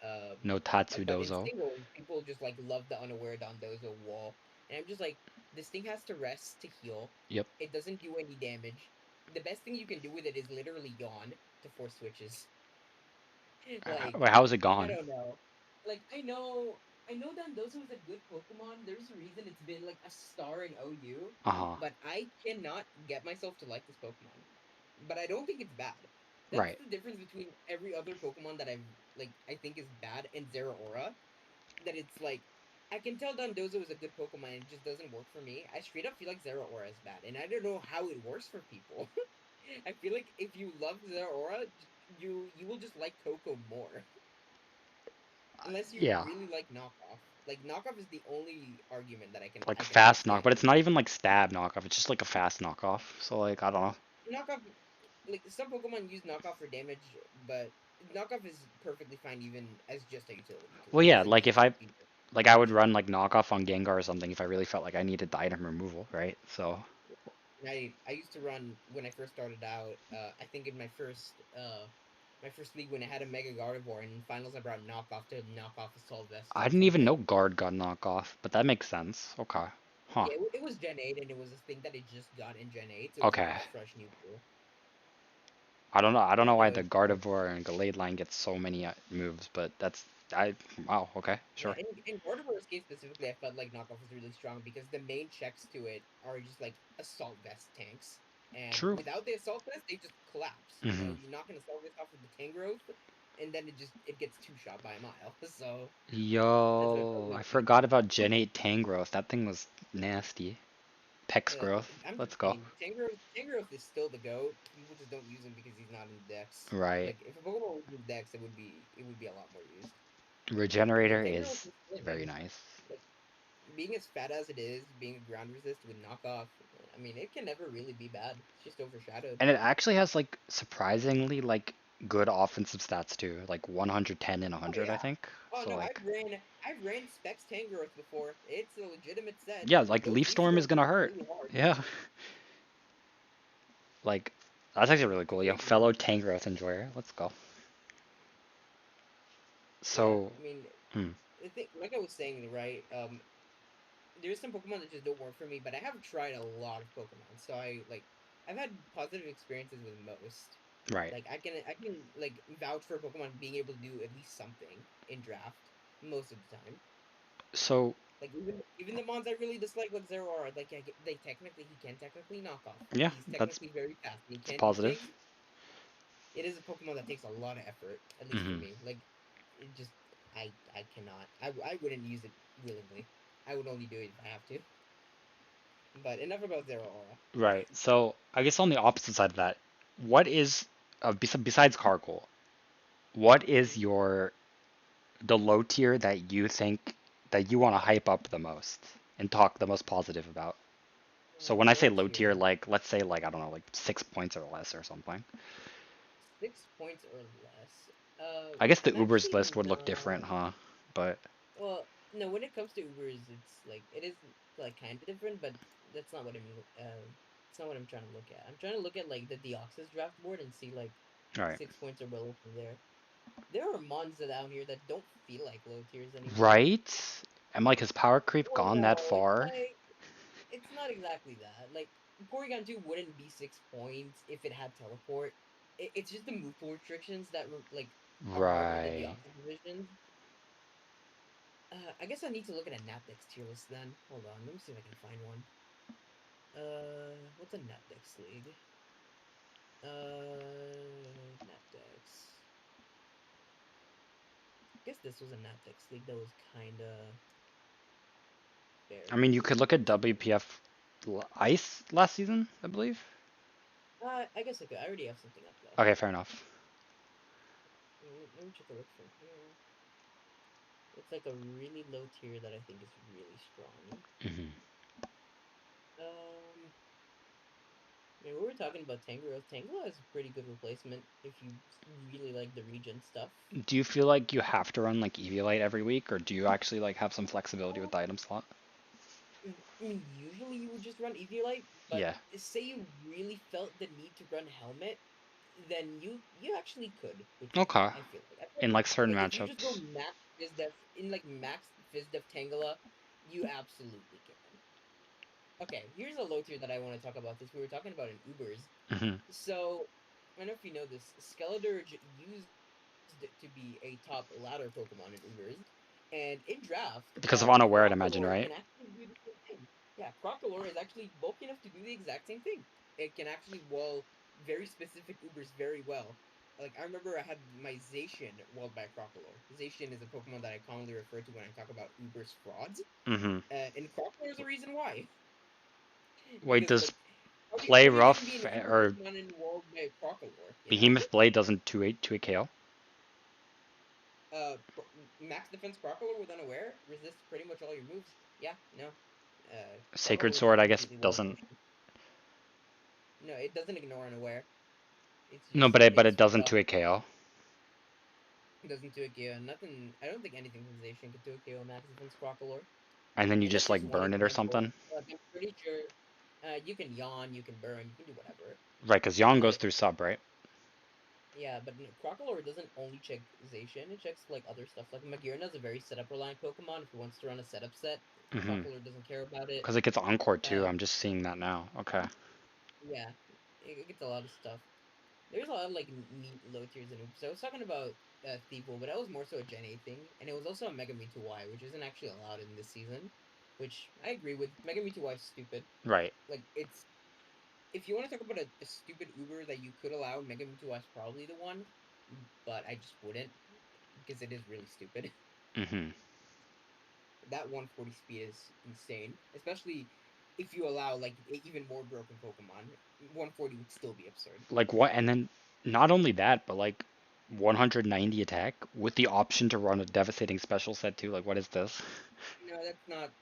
uh, No but in Tatsudozo. singles, people just like love the unaware Dondozo wall, and I'm just like, this thing has to rest to heal. Yep. It doesn't do any damage. The best thing you can do with it is literally yawn to force switches. Like, Wait, how is it I gone? don't know. Like, I know Dondozo is a good Pokemon. There's a reason it's been like a star in OU, Uh huh. but I cannot get myself to like this Pokemon. But I don't think it's bad. That's Right. the difference between every other Pokemon that I think is bad and Zeraora. That it's like I can tell Dondozo is a good Pokemon, it just doesn't work for me. I straight up feel like Zeraora is bad, and I don't know how it works for people. I feel like if you love Zeraora, you will just like Coco more. Unless you Yeah. really like knockoff. Like knockoff is the only argument that Like I can fast knock, understand but for it's not it. even like stab knockoff. It's just like a fast knockoff. So like I don't know. Knockoff, like some Pokemon use knockoff for damage, but knockoff is perfectly fine even as just a utility tool. Well, It yeah. doesn't Like need if to I be like I would damage. run like knockoff on Gengar or something if I really felt like I needed the item removal, right? So And I used to run when I first started out. I think in my first league when I had a Mega Gardevoir, and in finals I brought knockoff to knock off Assault Vest I or didn't even know something. guard got knockoff, but that makes sense. Okay. Huh. Yeah, it was Gen 8, and it was a thing that it just got in Gen 8, so it was like Okay. a fresh new tool. I don't know. I don't know And why the Gardevoir and Gallade line gets so many moves, but that's I. Wow. Okay. yeah, Sure. in Gardevoir's case specifically, I felt like knockoff was really strong because the main checks to it are just like Assault Vest tanks. And True. without the Assault Vest, they just collapse. Hmm. You knock an Assault Vest off with the Tangrowth, and then it gets two shot by a mile. So that's what Yo, I was forgot thinking. about Gen 8 Tangrowth. That thing was nasty. Pex Uh, growth. I'm Let's I go. mean, Tangrowth is still the goat. People just don't use him because he's not in the decks. Right. Like if a Pokemon was in the decks, it would be a lot more used. But Regenerator Tangrowth is is still, very man. nice. Like being as fat as it is, being a ground resist with knockoff. I mean, it can never really be bad. It's just overshadowed. And it actually has like surprisingly like good offensive stats too. Like 110 and Oh 100, I yeah. think. Oh So no, like I've ran Specs Tangrowth before. It's a legitimate set. yeah, It like goes Leaf Leaf Storm is Storm gonna hurt. really hard. Yeah. Like that's actually really cool. Yo, Completely agree. fellow Tangrowth enjoyer. Let's go. Yeah, So, I mean, hmm, I think like I was saying, right? There's some Pokemon that just don't work for me, but I have tried a lot of Pokemon, so I've had positive experiences with most. right. Like I can like vouch for Pokemon being able to do at least something in draft most of the time. So, Like even the mons I really dislike, like Zeraora, like he can technically knock off. yeah, He's that's technically very fast. And he it's can do positive. things. It is a Pokemon that takes a lot of effort, at least for Hmm. me. Like it just I cannot. I wouldn't use it willingly. I would only do it if I have to. But enough about Zeraora. Right. So, I guess on the opposite side of that, what is besides Carkol, what is Mm, your the low tier that you think that you want to hype up the most and talk the most positive about? So when I say low low tier, tier, like let's say like I don't know, like 6 points or less or something. 6 points or less. I guess the I'm Ubers actually list would look not. different, huh? But Well, no. When it comes to Ubers, it's like it is like kind of different, but that's not what I'm. It's not what I'm trying to look at. I'm trying to look at like the Deoxys draft board and see like all right. 6 points or below from there. There are mons down here that don't feel like low tiers anymore. Right? Am like has power creep Well, gone that no, far? it's not exactly that. Like Porygon 2 wouldn't be 6 points if it had teleport. It's just the move pool restrictions that like are harder in the Right. Deoxys divisions. I guess I need to look at a Napdex tier list then. Hold on, let me see if I can find one. What's a Napdex league? Napdex. I guess this was a Napdex league that was kinda I very mean, you easy. could look Let at me see if I can. WPF Ice last season, I believe. I guess I could. I already have something up though. Okay, fair enough. Let me take a look from here. What's like a really low tier that I think is really strong? Hmm. Um, I mean, we were talking about Tangrowth. Tangrowth is a pretty good replacement if you really like the region stuff. Do you feel like you have to run like Eviolite every week, or do you actually like have some flexibility with Um, the item slot? I mean, usually you would just run Eviolite, but Yeah. say you really felt the need to run Helmet, then you actually could with Okay. Tangela. I feel like In like certain like if you just go matchups. max Fizdef in like max Fizdef Tangela, you absolutely can. Okay, here's a low tier that I want to talk about. This we were talking about in Ubers. Hmm. So I don't know if you know this. Skeledirge used to be a top ladder Pokemon in Ubers, and in draft, Because of unaware, I'd imagine, Crocalor right? can actually do the same thing. Yeah, Crocalor is actually bulky enough to do the exact same thing. It can actually wall very specific Ubers very well. Like I remember I had my Zacian walled by Crocalor. Zacian is a Pokemon that I commonly refer to when I talk about Ubers frauds. Hmm. And Crocalor is a reason why. Wait, Because does like play how are you gonna be rough an Uber or Pokemon and walled by a Crocalor, you know? Behemoth Blade doesn't 2-8 KO? Max defense Crocodile with unaware resists pretty much all your moves. Yeah, no. Sacred Crocodile Sword, just I guess, completely walls doesn't. motion. No, it doesn't ignore unaware. No, but It's it straight doesn't up. 2-8 KO. It doesn't do a KO. Nothing. I don't think anything from Zacian could do a KO Max defense Crocodile. And then you Unless just there's like one burn it or example. something. I'm pretty sure you can yawn, you can burn, you can do whatever. Right, because Yon goes But through sub, right? yeah, but no, Crocodile doesn't only check Zacian, it checks like other stuff. Like Magearna is a very setup reliant Pokemon. If it wants to run a setup set, Hmm. Crocodile doesn't care about it. Because it gets Encore too. Uh, I'm just seeing that now. Okay. yeah, it gets a lot of stuff. There's a lot of like neat low tiers in Oops. I was talking about Thievul, but that was more so a Gen 8 thing, and it was also a Mega Me2Y, which isn't actually allowed in this season. Which I agree with. Mega Me2Y is stupid. Right. Like it's if you want to talk about a stupid Uber that you could allow, Mega Me2Y is probably the one. but I just wouldn't because it is really stupid. Hmm. That 140 speed is insane, especially if you allow like even more broken Pokemon. 140 would still be absurd. Like what? And then not only that, but like 190 attack with the option to run a devastating special set too. Like what is this? No, that's not.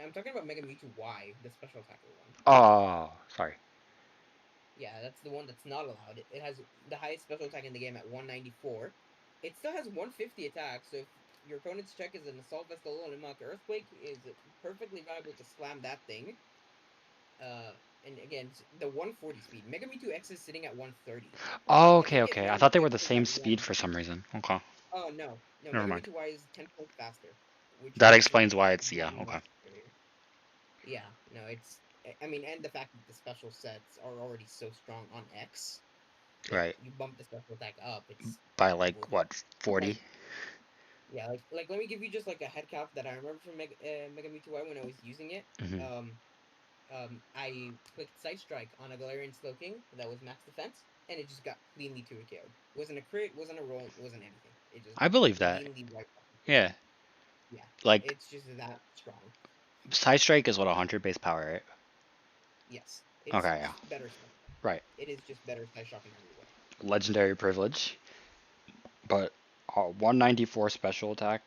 I'm talking about Mega Mewtwo Y, the special attacker one. Oh, sorry. Yeah, that's the one that's not allowed. It has the highest special attack in the game at 194. It still has 150 attack, so if your opponent's check is an Assault Vest, Limok Earthquake, is perfectly viable to slam that thing. Uh, and again, the 140 speed. Mega Mewtwo X is sitting at 130. Oh, I okay, think okay. I Mega thought they Mewtwo were X the is at same speed one. for some reason. Okay, Oh no, no, never Mega mind. Mewtwo Y is 10 points faster, which That makes it explains why it's yeah. much Okay, superior. Yeah, no, it's. I mean, and the fact that the special sets are already so strong on X, like right. you bump the special attack up, it's By like woof. what, Like 40? yeah, like let me give you just like a head count that I remember from Mega Mewtwo Y when I was using it. Hmm. Um, I clicked Side Strike on a Galarian Slowking that was max defense, and it just got cleanly 2 KO'd. Wasn't a crit, wasn't a roll, wasn't anything. It just I believe that. cleanly wiped out the thing. Yeah, Yeah, like it's just that strong. side strike is what 100 base power, right? Yes, it's Okay, yeah, just better Side Shock. right. It is just better Side Shock in every way. Legendary privilege, but 194 special attack,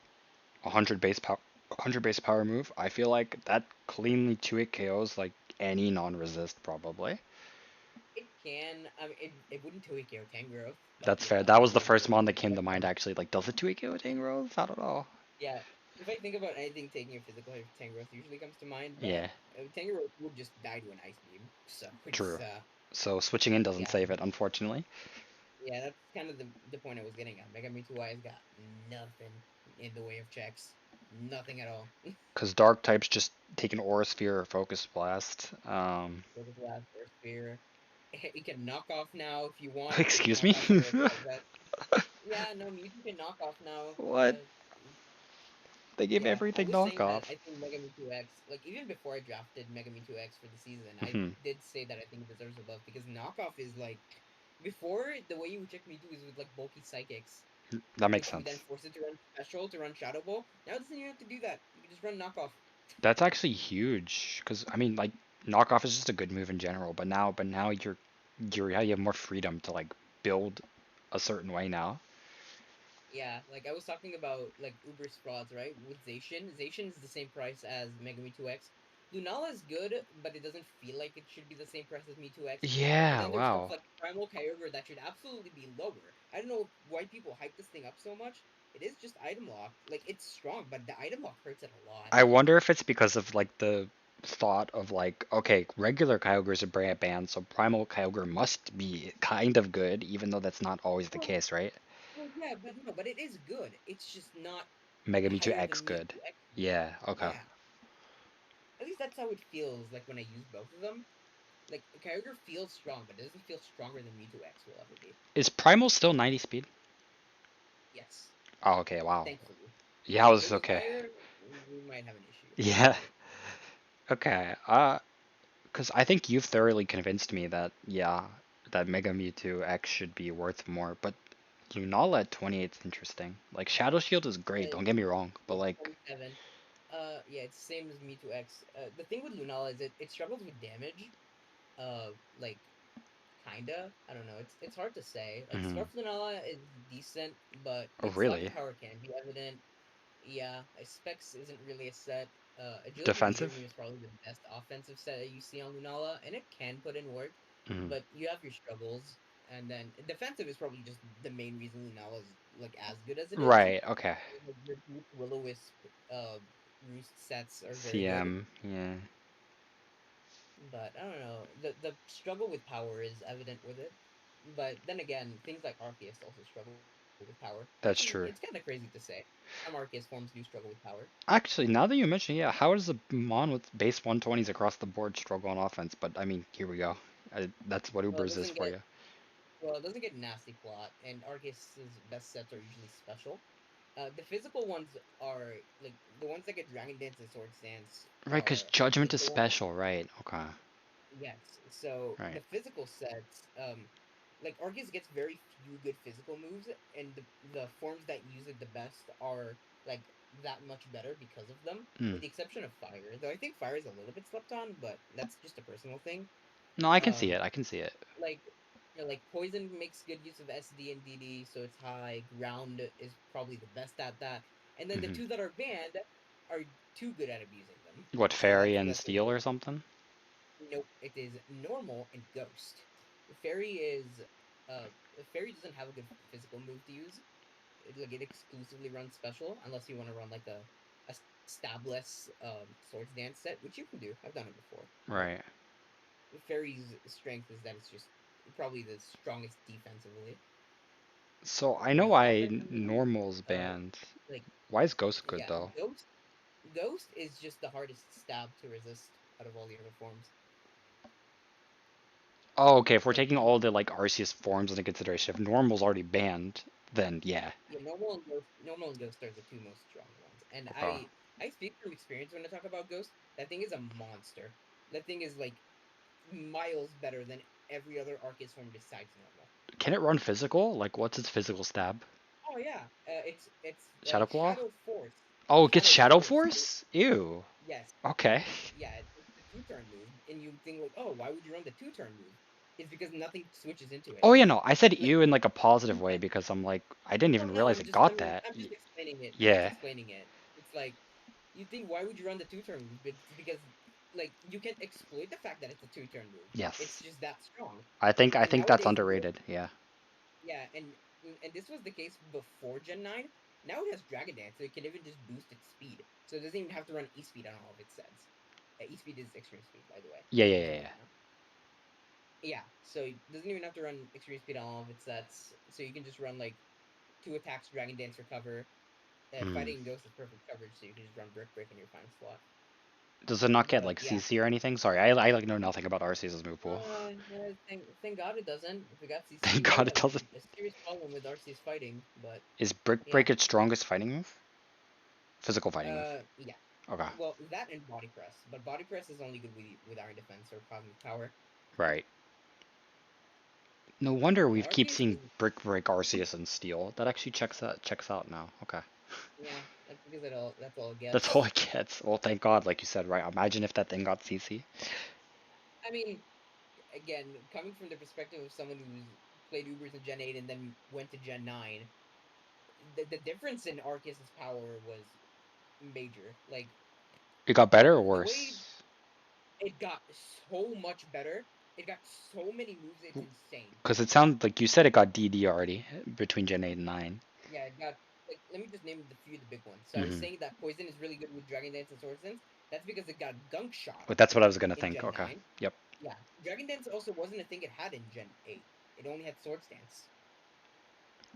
100 base power, 100 base power move. I feel like that cleanly 2-hit KOs like any non-resist probably. It can. I mean, it wouldn't 2 KO Tangrowth, but That's fair. yeah, That it was the would first mon that came to wipe mind out. actually. Like, does it 2-hit KO Tangrowth? I don't know. Yeah, if I think about anything taking a physical hit, Tangrowth usually comes to mind, but Yeah, Tangrowth would just die to an Ice Beam, so it's true. So switching in doesn't yeah, save it, unfortunately. yeah. That's kind of the point I was getting at. Mega Mewtwo Y has got nothing in the way of checks, nothing at all. Because dark types just take an Aura Sphere or Focus Blast. Focus Blast, Burst Spear. It can knock off now if you want. It can Excuse knock me? off your assault vest. Yeah, no, Mewtwo can knock off now. What? They gave Yeah, I everything was saying that knockoff. I think Mega Mewtwo X, like even before I drafted Mega Mewtwo X for the season, I Hmm. did say that I think it deserves a buff because knockoff is like before the way you would check Mewtwo is with like bulky psychics, That makes which would then sense. force it to run special to run Shadow Ball. Now it doesn't even have to do that. You can just run knockoff. That's actually huge. Because I mean, like, knockoff is just a good move in general. But now yeah, you have more freedom to like build a certain way now. Yeah, like I was talking about like Uber's frauds, right? With Zacian. Zacian is the same price as Mega Mewtwo X. Lunala is good, but it doesn't feel like it should be the same price as Mewtwo X. But Yeah. then there's stuff Wow. like Primal Kyogre that should absolutely be lower. I don't know why people hype this thing up so much. It is just item lock. Like it's strong, but the item lock hurts it a lot. I wonder if it's because of like the thought of like, okay, regular Kyogres are banned, so Primal Kyogre must be kind of good, even though that's not always the Well, case, right? well, yeah, but no, but it is good. It's just not Mega Mewtwo higher X than good. Mewtwo X. Yeah. Okay. Yeah, at least that's how it feels like when I use both of them. Like Kyogre feels strong, but it doesn't feel stronger than Mewtwo X will ever be. Is Primal still 90 speed? Yes, Oh, okay. Wow. thankfully. Yeah, I If it was was okay. higher, we might have an issue. Yeah. Okay. Because I think you've thoroughly convinced me that yeah, that Mega Mewtwo X should be worth more, but Lunala at 28 is interesting. Like Shadow Shield is great, Uh, don't get me wrong, but yeah, like 27. Yeah, it's the same as Mewtwo X. The thing with Lunala is it struggles with damage. Like kinda. I don't know. It's hard to say. Like mhm. Scarf Lunala is decent, but Oh its lock really? and power can be evident. Yeah, Specs isn't really a set. Agility Defensive? Reservium is probably the best offensive set that you see on Lunala, and it can put in work, Mhm. but you have your struggles. And then defensive is probably just the main reason Lunala is like as good as it is. Right, okay. Like your deep Will-O-Wisp, Roost sets are very good, CM, yeah. but I don't know. The struggle with power is evident with it. But then again, things like Arceus also struggle with power, That's which is true. it's kind of crazy to say. Some Arceus forms do struggle with power. Actually, now that you mention, yeah, how does a Mon with base 120s across the board struggle on offense? But I mean, here we go. That's what Well, it Ubers is doesn't for get you. well, it doesn't get nasty plot, and Arceus's best sets are usually special. The physical ones are like the ones that get Dragon Dance and Sword Dance Right, because are Judgment like is the ones. special, right? Okay, Yes. So the right. physical sets, like Arceus gets very do good physical moves, and the forms that use it the best are like that much better because of them, Mm. with the exception of fire. Though I think fire is a little bit slept on, but that's just a personal thing. No, I can see Um, it. I can see it. like like poison makes good use of SD and DD, so it's high. Ground is probably the best at that, and then the Hmm. two that are banned are too good at abusing them. What, So fairy and that's the steel or something? nope. It is normal and ghost. Fairy is uh fairy doesn't have a good physical move to use. It exclusively runs special unless you want to run like a stabless swords dance set, which you can do. I've done it before, but Right. fairy's strength is that it's just probably the strongest defensively. So I know Like why offensively, normal's uh, banned. like Why is Ghost good yeah, though? ghost is just the hardest stab to resist out of all the other forms. Oh, okay. If we're Like taking all the like Arceus forms into consideration, if normal's already banned, then yeah. yeah, normal and ghost are the two most strong ones. And Okay. I speak from experience when I talk about ghost. That thing is a monster. That thing is like miles better than every other Arceus form besides normal. Can it run physical? Like, what's its physical stab? Oh yeah, it's Shadow Claw? Shadow Force. Oh, it gets Shadow Shadow Force. Force? Ew. Yes, Okay. yeah, it's the two-turn move, and you think like, oh, why would you run the two-turn move? It's because nothing switches into it. Oh yeah, no. I said Like ew in like a positive you way can't. because I'm like, I didn't No, even no, realize it got that. I'm just explaining it. I'm just Yeah. explaining it. It's like you think why would you run the two-turn move? It's because like you can exploit the fact that it's a two-turn move. It's Yes. just that strong. I And think that's nowadays, underrated. Yeah. yeah, and this was the case before Gen 9. Now it has Dragon Dance, so it can even just boost its speed. So it doesn't even have to run E-Speed on all of its sets. E-Speed is extreme speed, by the way, Yeah, yeah, if yeah, you yeah. didn't know. Yeah, so it doesn't even have to run extreme speed on all of its sets. So you can just run like two attacks, Dragon Dance, recover. Hmm. Fighting Ghost is perfect coverage, so you can just run Brick Break in your final slot. Does it not get But like yeah, CC or anything? Sorry, I like know nothing about Arceus' move pool. thank God it doesn't. If it got CC, Thank we God would it have doesn't. a serious problem with Arceus fighting. But Is Brick yeah, Break its strongest fighting move? Physical fighting move. yeah. Okay. Well, that and Body Press, but Body Press is only good with Iron Defense or Cosmic Power. Right. No wonder we Yeah, keep Arceus seeing is Brick Break, Arceus, and Steel. That actually checks out now. Okay. yeah. That's because that's all it That's all gets. it gets. Well, thank God, like you said, right? Imagine if that thing got CC. I mean, again, coming from the perspective of someone who's played Ubers in Gen 8 and then went to Gen 9, the difference in Arceus's power was major. Like It got better or the way worse? it got so much better, it got so many moves, it's insane. Because it sounds like you said it got DD already between Gen 8 and 9. Yeah, it got like let me just name the few of the big ones. So I was Hmm. saying that Poison is really good with Dragon Dance and Sword Dance. That's because it got Gunk Shot But that's what I was gonna in think. Gen Okay. 9. Yep. Yeah, Dragon Dance also wasn't a thing it had in Gen 8. It only had Sword Dance.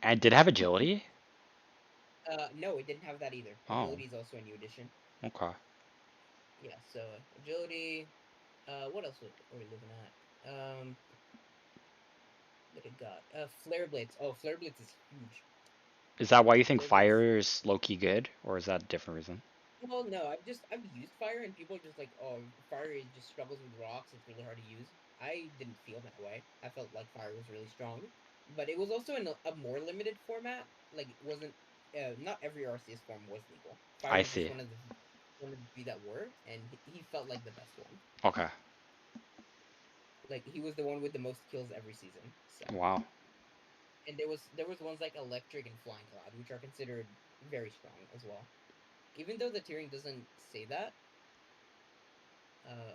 And did it have agility? No, it didn't have that either. Oh. Agility is also a new addition. Okay. Yeah, so agility. What else are we looking at? That it got Flare Blitz. Oh, Flare Blitz is huge. Is that why you think Flare Blitz. fire is low key good, or is that a different reason? Well, no, I've used fire and people are just like, oh, fire it just struggles with rocks. It's really hard to use. I didn't feel that way. I felt like fire was really strong, but it was also in a more limited format. Like it wasn't. Not every RCS form was legal. Fire I was just see. one of the few that were, and he felt like the best one. Okay. Like he was the one with the most kills every season. So, Wow. and there was ones like Electric and Flying Cloud, which are considered very strong as well. Even though the tiering doesn't say that,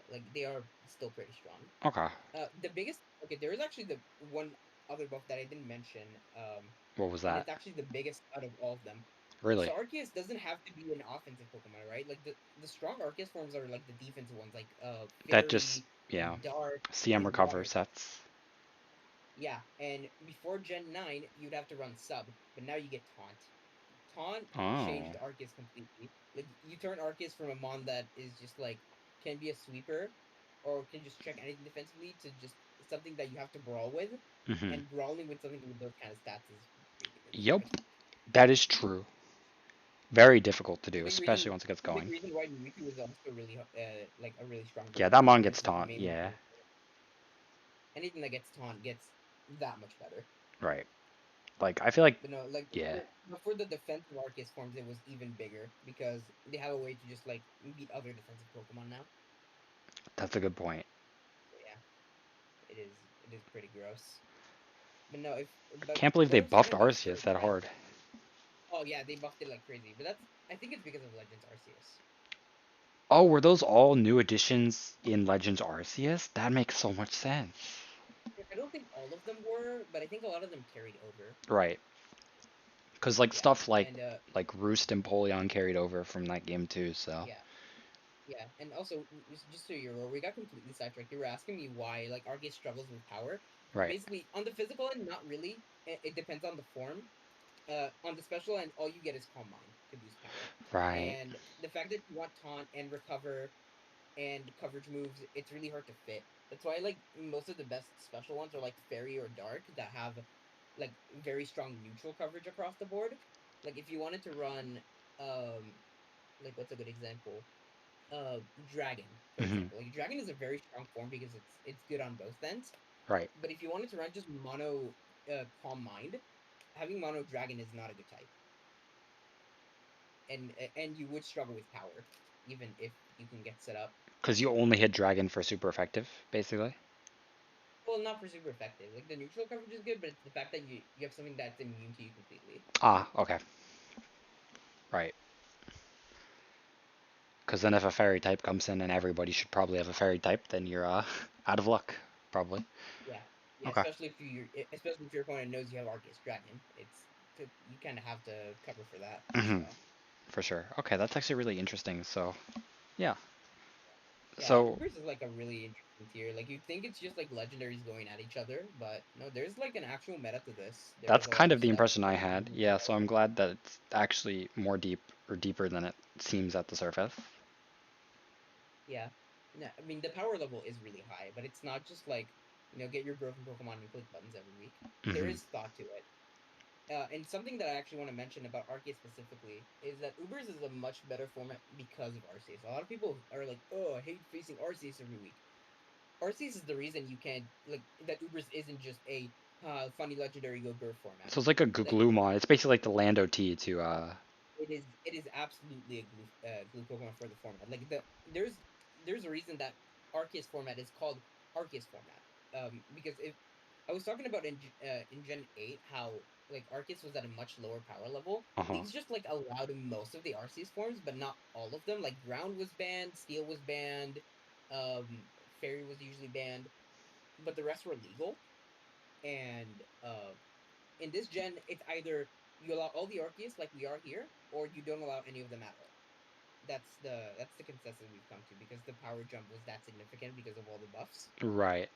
like they are still pretty strong. Okay. The biggest okay, there is actually the one other buff that I didn't mention, What was and that? it's actually the biggest out of all of them. So Really? Arceus doesn't have to be an offensive Pokemon, right? Like the strong Arceus forms are like the defensive ones, like That just, Fairy yeah. and Dark CM and recover Water. sets. Yeah, and before Gen 9, you'd have to run Sub, but now you get Taunt. Taunt Oh. changed Arceus completely. Like you turn Arceus from a mon that is just like can be a sweeper or can just check anything defensively to just something that you have to brawl with. Hmm. And brawling with something with those kind of stats is really, really Yep. hard. That is true. Very difficult to It's a do, big especially reason. once it gets It's a big going. reason why Mewtwo is also really like a really strong Yeah, break that mon. mon And gets this is taunt. mainly Yeah. anything that gets taunt gets that much better. Right. Like I feel like But no, like yeah, before the defensive Arceus forms, it was even bigger because they have a way to just like beat other defensive Pokemon now. that's a good point. So, yeah, it is pretty gross. But no, if but Can't believe they what I'm buffed talking about Arceus here, that right? hard. Oh yeah, they buffed it like crazy. But that's I think it's because of Legends Arceus. Oh, were those all new additions in Legends Arceus? That makes so much sense. I don't think all of them were, but I think a lot of them carried over. Right. Because like Yeah, stuff and like Roost and Polion carried over from that game too. So yeah, yeah, and also just so you're aware, we got completely sidetracked. You were asking me why like Arceus struggles with power. right, Basically, on the physical end, not really. It depends on the form. On the special end, all you get is Calm Mind to boost power, right. and the fact that you want taunt and recover and coverage moves, it's really hard to fit. That's why like most of the best special ones are like Fairy or Dark that have like very strong neutral coverage across the board. Like if you wanted to run um like what's a good example? Dragon, for Hmm. example. Like Dragon is a very strong form because it's good on both ends. Right. But if you wanted to run just mono Calm Mind, having mono Dragon is not a good type. And you would struggle with power, even if you can get set up. Because you only hit Dragon for super effective, basically. Well, not for super effective. Like the neutral coverage is good, but it's the fact that you have something that's immune to you completely. Ah, okay. Right. Because then if a fairy type comes in and everybody should probably have a fairy type, then you're out of luck, probably. Yeah, yeah. Okay. Especially if your opponent knows you have Arceus Dragon, you kind of have to cover for that. Hmm. So For sure. Okay, that's actually really interesting. So yeah. yeah, So Ubers is like a really interesting tier. Like you think it's just like legendaries going at each other, but no, there's like an actual meta to this. that's There's a lot kind of of the stuff impression I that had. people Yeah, so I'm glad that it's actually more deep or deeper than it seems at the surface. yeah. No, I mean the power level is really high, but it's not just like get your broken Pokemon and click buttons every week. There Hmm. is thought to it. And something that I actually want to mention about Arceus specifically is that Ubers is a much better format because of Arceus. A lot of people are like, "Oh, I hate facing Arceus every week." Arceus is the reason you can like that Ubers isn't just a funny legendary go burr format. So it's like a Like Guglumon. It's basically like the Lando T to it is absolutely a glue Pokemon for the format. Like there's a reason that Arceus format is called Arceus format. Because if I was talking about in Gen 8 how like Arceus was at a much lower power level. uh-huh. Leagues just like allowed most of the Arceus forms, but not all of them. Like Ground was banned, Steel was banned, um, Fairy was usually banned, but the rest were legal. And in this gen, it's either you allow all the Arceus like we are here, or you don't allow any of them at all. That's the consensus we've come to because the power jump was that significant because of all the buffs. Right.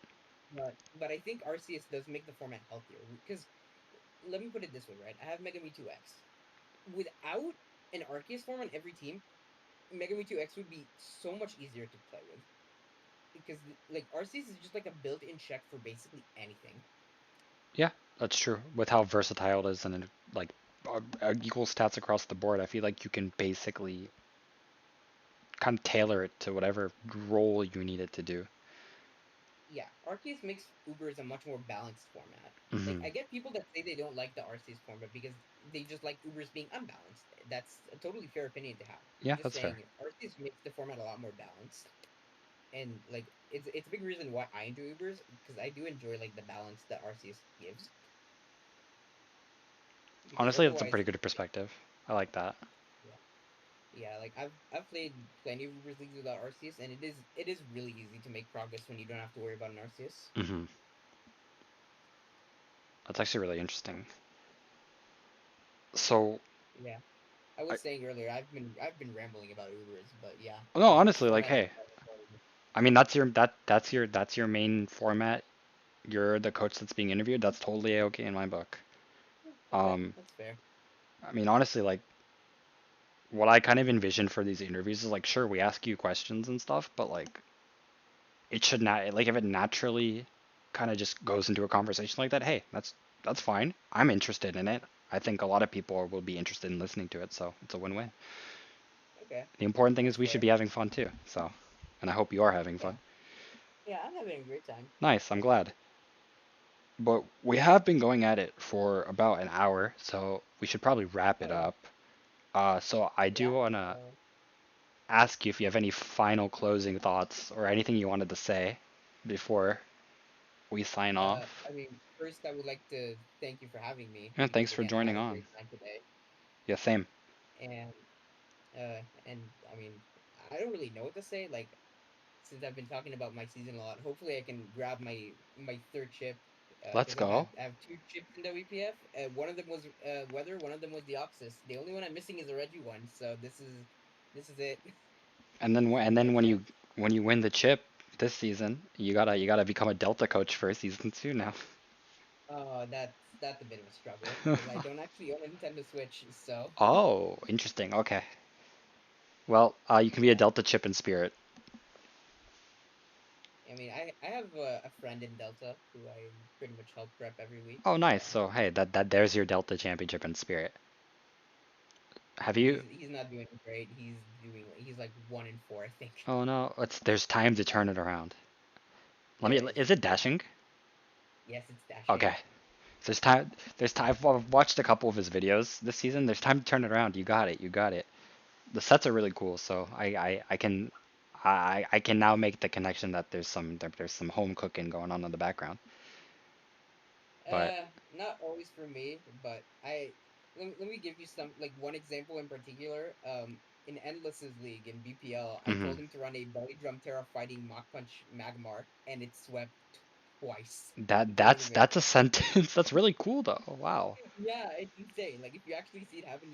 But I think Arceus does make the format healthier because let me put it this way, right? I have Mega Mewtwo X. Without an Arceus form on every team, Mega Mewtwo X would be so much easier to play with because like Arceus is just like a built-in check for basically anything. Yeah, that's true. With how versatile it is and like equal stats across the board, I feel like you can basically kind of tailor it to whatever role you need it to do. Yeah, Arceus makes Ubers a much more balanced format. Like Hmm. I get people that say they don't like the Arceus format because they just like Ubers being unbalanced. That's a totally fair opinion to have. I'm Yeah, just that's fair. saying Arceus makes the format a lot more balanced. And like it's a big reason why I enjoy Ubers because I do enjoy like the balance that Arceus gives because Honestly, that's a otherwise pretty good perspective. I like that. yeah. Yeah, like I've played plenty of Ubers leagues without Arceus and it is really easy to make progress when you don't have to worry about an Arceus. Hmm. That's actually really interesting. So, Yeah. I I, was saying earlier, I've been rambling about Ubers, but yeah, no, which honestly, like, format? hey, I mean, that's your main format. You're the coach that's being interviewed. That's totally okay in my book. Okay, Um, that's fair. I mean, honestly, like, what I kind of envision for these interviews is like, sure, we ask you questions and stuff, but like, it should not like if it naturally kind of just goes into a conversation like that. Hey, that's fine. I'm interested in it. I think a lot of people will be interested in listening to it, so it's a win-win. Okay, The important thing is that's we should fair. be having fun too. So, and I hope you are having Yeah, fun. yeah, I'm having a great time. Nice. I'm glad. but we have been going at it for about an hour, so we should probably wrap it Oh, up. So I do yeah. want to Uh, ask you if you have any final closing thoughts or anything you wanted to say before we sign off. I mean, first, I would like to thank you for having me Yeah, thanks because for again, I joining had a on. great time today. Yeah, same. And I mean, I don't really know what to say. Like, since I've been talking about my season a lot, hopefully I can grab my third chip. Let's Because go. I have two chips in WPF. One of them was weather. One of them was the Oxus. The only one I'm missing is a Reggie one. So this is it. And This is and my then chance. when you win the chip this season, you gotta become a Delta coach for season two now. Oh, that's a bit of a struggle because I don't actually own a Nintendo Switch. So Oh, interesting. Okay. Well, you can be a yeah, Delta chip in spirit. I mean, I have a friend in Delta who I pretty much help prep every week. Oh, nice. So So hey, that there's your Delta championship in spirit. Have you? he's not doing great. He's like 1 in 4, I think. Oh no, there's time to turn it around. Let me. There is, Is it yeah. dashing? Yes, it's Okay. dashing. There's time. There's time. I've watched a couple of his videos this season. There's time to turn it around. You got it. You got it. The sets are really cool. So I can now make the connection that there's some home cooking going on in the background. But Not always for me, but let me give you some like one example in particular. In Endless's league in BPL, I mhm. told him to run a belly drum Terra fighting Mach Punch Magmar, and it swept twice the tournament. That's a sentence. That's really cool though. Wow. Yeah, it's insane. Like if you actually see it happen,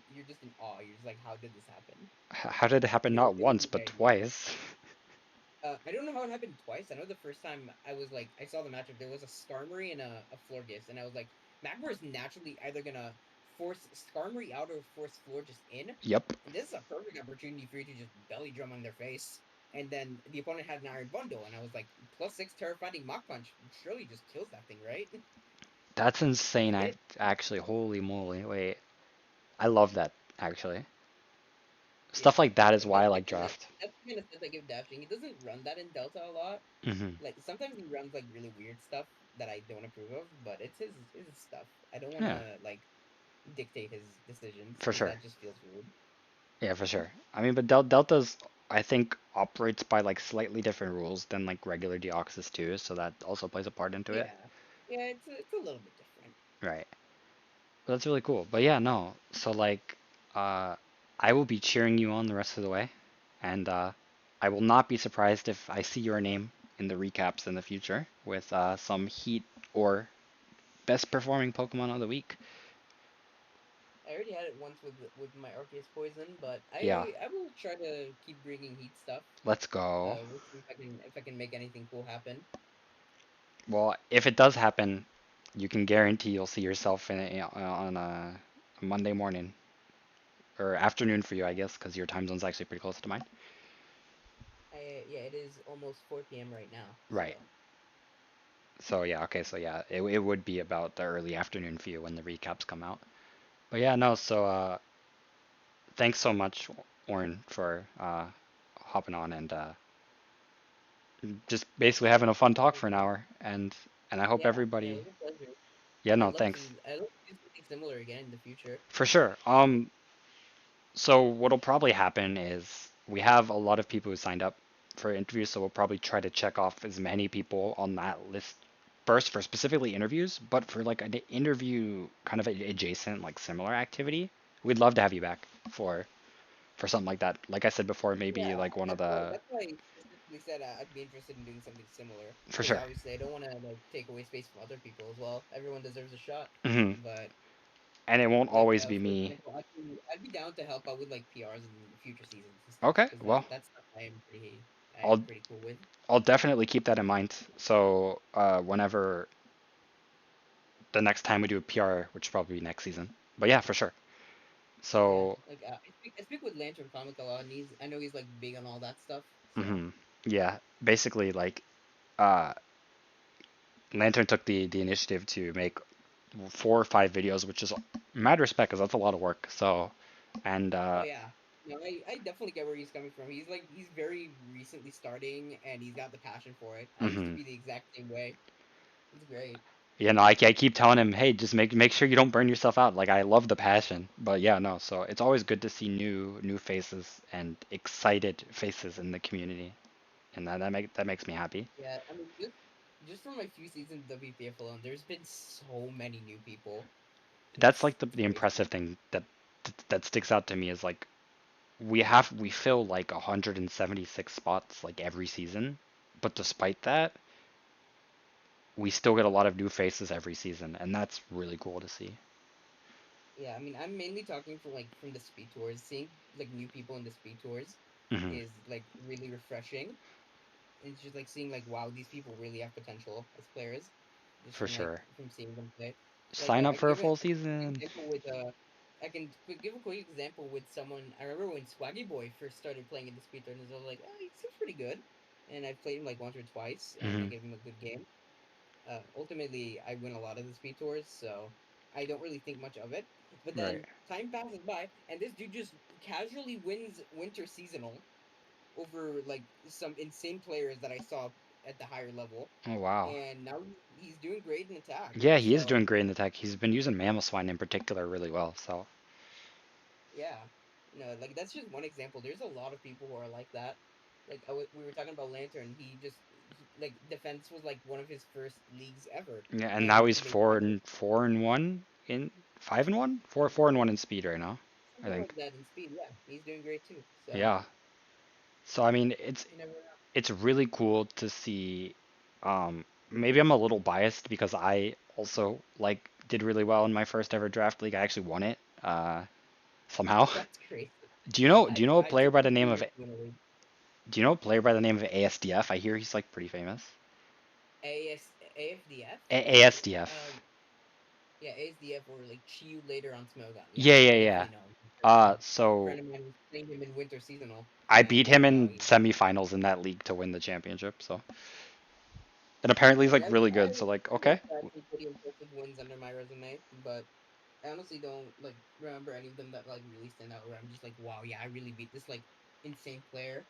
you're just in awe. You're just like, how did this happen? How did it happen It not was once but insane. twice? I don't know how it happened twice. I know the first time I was like, I saw the matchup. There was a Skarmory and a Florges, and I was like, Magmar is naturally either gonna force Skarmory out or force Florges in, Yep. and this is a perfect opportunity for you to just belly drum on their face. And then the opponent had an Iron Bundle, and I was like, +6 Terrifying Mach Punch surely just kills that thing, right? That's And insane. it I did. actually, holy moly. Wait. I love that actually. Stuff Yeah, like that is and why I like draft. that's the kind of sense I give dashing. He doesn't run that in Delta a lot. Mhm. Like sometimes he runs like really weird stuff that I don't approve of, but it's his stuff. I don't want Yeah, to like dictate his decisions for because sure. that just feels rude. Yeah, for sure. I mean, but Delta's I think operates by like slightly different rules than like regular Deoxys too, so that also plays a part into it. Yeah, yeah, it's a little bit different. Right. But that's really cool. But yeah, no. So like uh I will be cheering you on the rest of the way. And I will not be surprised if I see your name in the recaps in the future with some heat or best performing Pokemon of the week. I already had it once with my Arceus Poison, but Yeah, I will try to keep bringing heat stuff. let's go. We'll see if I can make anything cool happen. Well, if it does happen, you can guarantee you'll see yourself on a Monday morning or afternoon for you, I Yeah, guess, because your time zone's actually pretty close to mine. yeah, it is almost 4 p.m. right now, Right. so So yeah, okay, so yeah, it would be about the early afternoon for you when the recaps come out. But yeah, no, so thanks so much, Orin, for hopping on and just basically having a fun talk for an hour. And I hope yeah, it everybody. was a pleasure. Yeah, no, thanks I'd love to do something similar again in the future. for sure. So what'll probably happen is we have a lot of people who signed up for interviews, so we'll probably try to check off as many people on that list first for specifically interviews, but for like an interview kind of adjacent, like similar activity, we'd love to have you back for something like that. Like I said before, maybe Yeah, like one of the that's why I specifically said I'd be interested in doing something similar. for Because sure. obviously I don't want to like take away space from other people as well. Everyone deserves a shot. Hmm. But And it won't like always be for me. example, I'd be down to help out with like PRs in future seasons and stuff. Okay, Because well, that's stuff I am I'll pretty cool with. I'll definitely keep that in mind. So whenever the next time we do a PR, which will probably be next season. But yeah, for sure. Yeah, So like I speak with Lantern Comic a lot, and I know he's like big on all that stuff. So mhm. Yeah, basically like uh Lantern took the initiative to make 4 or 5 videos, which is mad respect because that's a lot of work. So and oh yeah. No, I definitely get where he's coming from. He's very recently starting and he's got the passion for it. I used to mhm. be the exact same way. It's great. You know, I keep telling him, hey, just make sure you don't burn yourself out. Like I love the passion, but yeah, no. So it's always good to see new faces and excited faces in the community, and that makes me happy. Yeah, I mean, just from my few seasons of WPF alone, there's been so many new people. That's like It's the crazy. impressive thing that sticks out to me is like we fill like 176 spots like every season, but despite that, we still get a lot of new faces every season, and that's really cool to see. Yeah, I mean, I'm mainly talking from the speed tours. Seeing like new people in the speed tours Hmm. is like really refreshing. It's just like seeing like wow, these people really have potential as players, just For sure. from seeing them play. Like Sign up I for can a give a full quick season. example with give a quick example with someone. I remember when Swaggy Boy first started playing in the speed tournaments, I was like, oh, he seems pretty good, and I played him like once or twice, and I Hmm. gave him a good game. Ultimately, I win a lot of the speed tours, so I don't really think much of it. But Right. then time passes by, and this dude just casually wins winter seasonal over like some insane players that I saw at the higher level, Oh wow. and now he's doing great in attack. Yeah, he is doing So great in the tech. He's been using Mamoswine in particular really well. So yeah, no, like that's just one example. There's a lot of people who are like that. Like we were talking about Lantern. Like defense was like one of his first leagues ever, yeah, and now and he's he made finals. 4-1 in 5-1, 4-1 in speed right now, I Something think. like that in speed. Yeah, he's doing great too. So Yeah. So I mean, you never know. it's really cool to see. Maybe I'm a little biased because I also like did really well in my first ever draft league. I actually won it somehow. That's crazy. Do you know a I player took by the 2 name years of to win a league. do you know a player by the name of ASDF? I hear he's like pretty famous. AFDF ASDF. yeah, ASDF or like Chiu later on Smogon. Yeah, Yeah, yeah, I yeah. definitely know him. I'm sure. A So friend of mine was playing him in winter seasonal, I beat and him now in he's semifinals in that league to win the championship. So and apparently he's I mean, like really good. So like okay, I've had some pretty impressive wins under my resume, but I honestly don't like remember any of them that like really stand out. Where I'm just like, wow, yeah, I really beat this like insane player.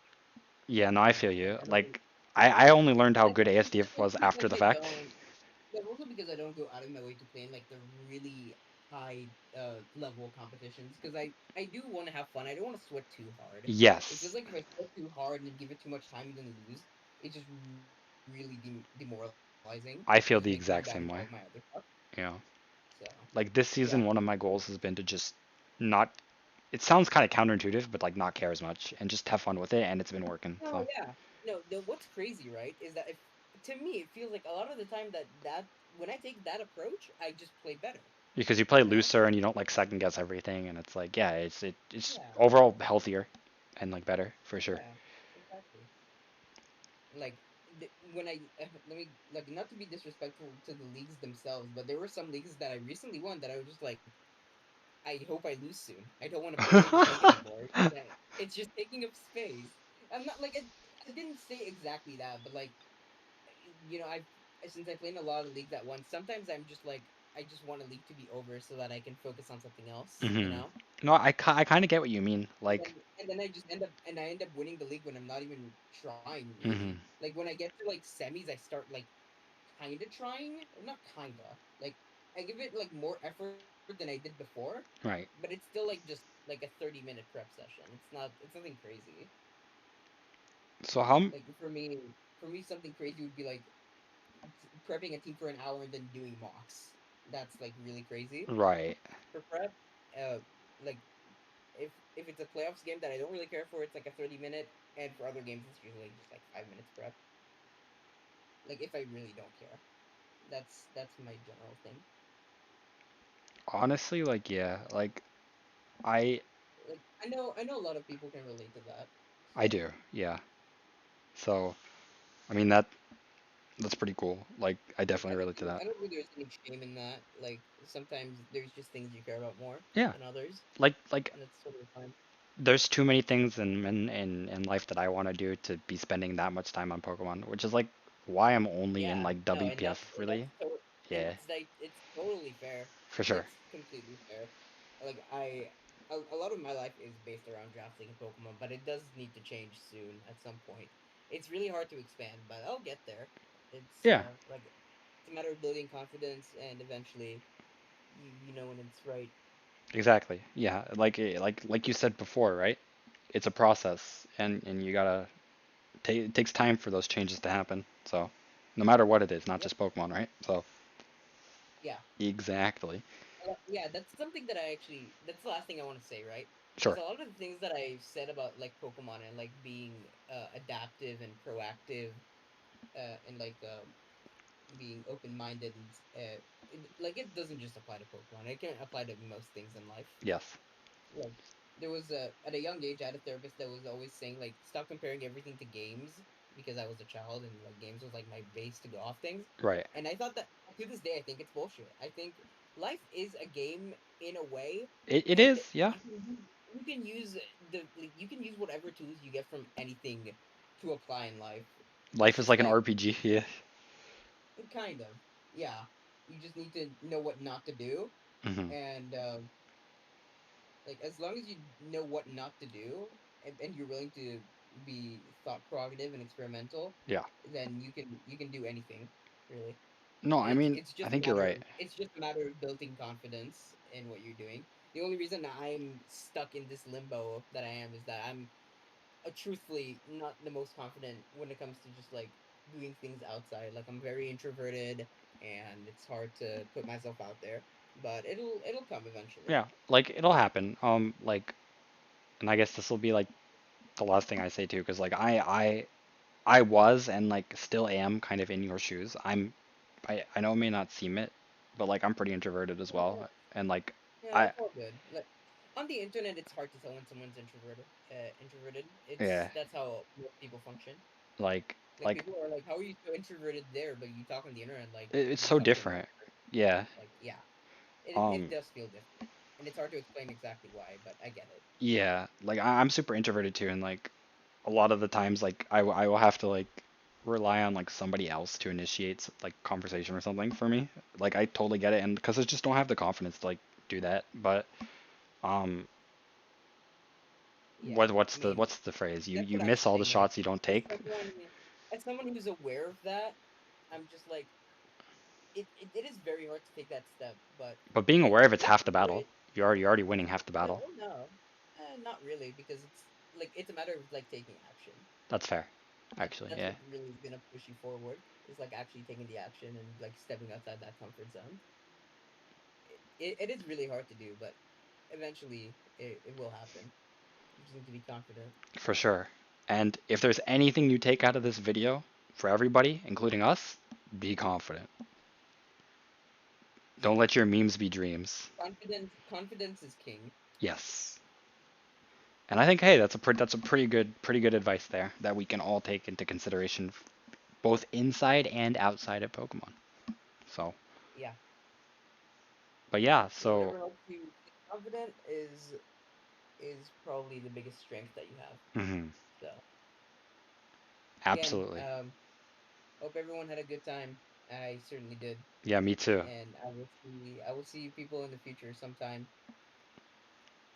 yeah, no, I feel Like you. I don't Like I only learned how good that's ASDF also was after because the I fact. don't that's also because I don't go out of my way to play in like the really high level competitions because I do want to have fun. I don't want to sweat too hard. It feels Yes, like if I sweat too hard and give it too much time and then lose, it's just really demoralizing. It just makes I me feel bad the into all of exact my same other way. stuff. You know, So like this yeah, season, one of my goals has been to just not. It sounds kind of counterintuitive, but like not care as much and just have fun with it, and it's been working. no, So yeah, no. What's crazy, right, is that if to me it feels like a lot of the time that when I take that approach, I just play better. because you play You know? looser and you don't like second guess everything, and it's like yeah, it's Yeah, overall healthier and like better for sure. yeah, exactly. Like when I let me like not to be disrespectful to the leagues themselves, but there were some leagues that I recently won that I was just like, I hope I lose soon. I don't want to play in this league anymore. It's just taking up space. I'm not like I didn't say exactly that, but like you know, I've since I played in a lot of leagues at once, sometimes I'm just like I just want a league to be over so that I can focus on something else, you Hmm. know? No, I kind of get what you mean. Like, And then I just end up winning the league when I'm not even trying really. hmm. Like when I get to like semis, I start like kind of trying, or not kinda. Like I give it like more effort than I did before, but Right. it's still like just like a 30-minute prep session. It's nothing crazy. So how? Like for me something crazy would be like prepping a team for an hour and then doing mocks. That's like really crazy Right. for prep. Like if it's a playoffs game that I don't really care for, it's like a 30-minute, and for other games it's usually just like 5 minutes prep. Like if I really don't care. That's my general thing. Honestly, like yeah, like I Like I know a lot of people can relate to that. I So do. Yeah. So I mean that's pretty cool. Like I like definitely relate to that. I don't think there's any shame in that. Like sometimes there's just things you care about more Yeah. than others, Like and it's totally fine. there's too many things in life that I want to do to be spending that much time on Pokemon, which is like why I'm only in Yeah, like no, WPF really. and Yeah, it's totally fair. for sure. It's completely fair. Like a lot of my life is based around drafting a Pokemon, but it does need to change soon at some point. It's really hard to expand, but I'll get there. It's Yeah. like It's a matter of building confidence, and eventually, you know when it's right. Exactly. Yeah, like you said before, right? It's a process, and you gotta take it takes time for those changes to happen. So, no matter what it is, not Yep. just Pokemon, right? So, Yeah. exactly. Yeah, that's something that I actually. That's the last thing I want to say, right? Is Sure. a lot of the things that I said about like Pokemon and like being adaptive and proactive, and like being open minded and like it doesn't just apply to Pokemon. It can apply to most things in life. Yes. Like there was a at a young age I had a therapist that was always saying like stop comparing everything to games because I was a child and like games was like my base to go off things. Right. And I thought that to this day I think it's bullshit. I think life is a game in a way, It and is. Yeah. you can use you can use whatever tools you get from anything to apply in life. It's Life is just like an like RPG. Yeah. kind of, yeah. You just need to know what not to do, Hmm. and like as long as you know what not to do, and you're willing to be thought provocative and experimental, Yeah. then you can do anything, really. No, And I mean, it's I just a think you're matter right. of it's just a matter of building confidence in what you're doing. The only reason I'm stuck in this limbo that I am is that I'm truthfully not the most confident when it comes to just like doing things outside. Like I'm very introverted and it's hard to put myself out there, but it'll come eventually. Yeah, like it'll happen. And I guess this will be like the last thing I say too, because like I was and like still am kind of in your shoes. I know it may not seem it, but like I'm pretty introverted as Yeah, well, and like yeah, I it's all good. Like on the internet, it's hard to tell when someone's introverted. Introverted. yeah, That's how most people function. like Like like people are like, "How are you so introverted there?" But you talk on the internet like it's you so talk to a different. normal person. Yeah. Like yeah, it Um. does feel different, and it's hard to explain exactly why, but I get it. Yeah. Like I'm super introverted too, and like a lot of the times like I will have to like rely on like somebody else to initiate like conversation or something for me. Like I totally get it, and because I just don't have the confidence to like do that. But um, Yeah, what's I the mean, phrase? You that's you what I'm miss all the saying. Like shots you don't as take. someone, as someone who's aware of that, I'm just like it is very hard to take that step, but But being it aware of it's once half you the do battle. it, You're already winning half the battle. well, no, not really, because it's like it's a matter of like taking action. That's fair, Like actually. that's Yeah. what really is gonna push you forward. Is like actually taking the action and like stepping outside that comfort zone. It is really hard to do, but eventually it will happen. You just need to be confident. For sure. And if there's anything you take out of this video, for everybody, including us, be confident. Don't Yeah, let your memes be dreams. confidence is king. Yes. And I think, hey, that's a pretty good advice there that we can all take into consideration, both inside and outside of Pokemon. So, Yeah, but yeah, yeah. so Whatever helps you stay confident is probably the biggest strength that you have. mhm, So again, absolutely. hope everyone had a good time. I certainly did, Yeah, me too. and I will see you people in the future sometime.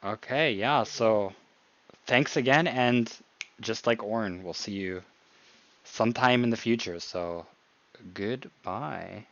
Okay, yeah. Goodbye. So thanks again, and just like Orin, we'll see you sometime in the future. So goodbye.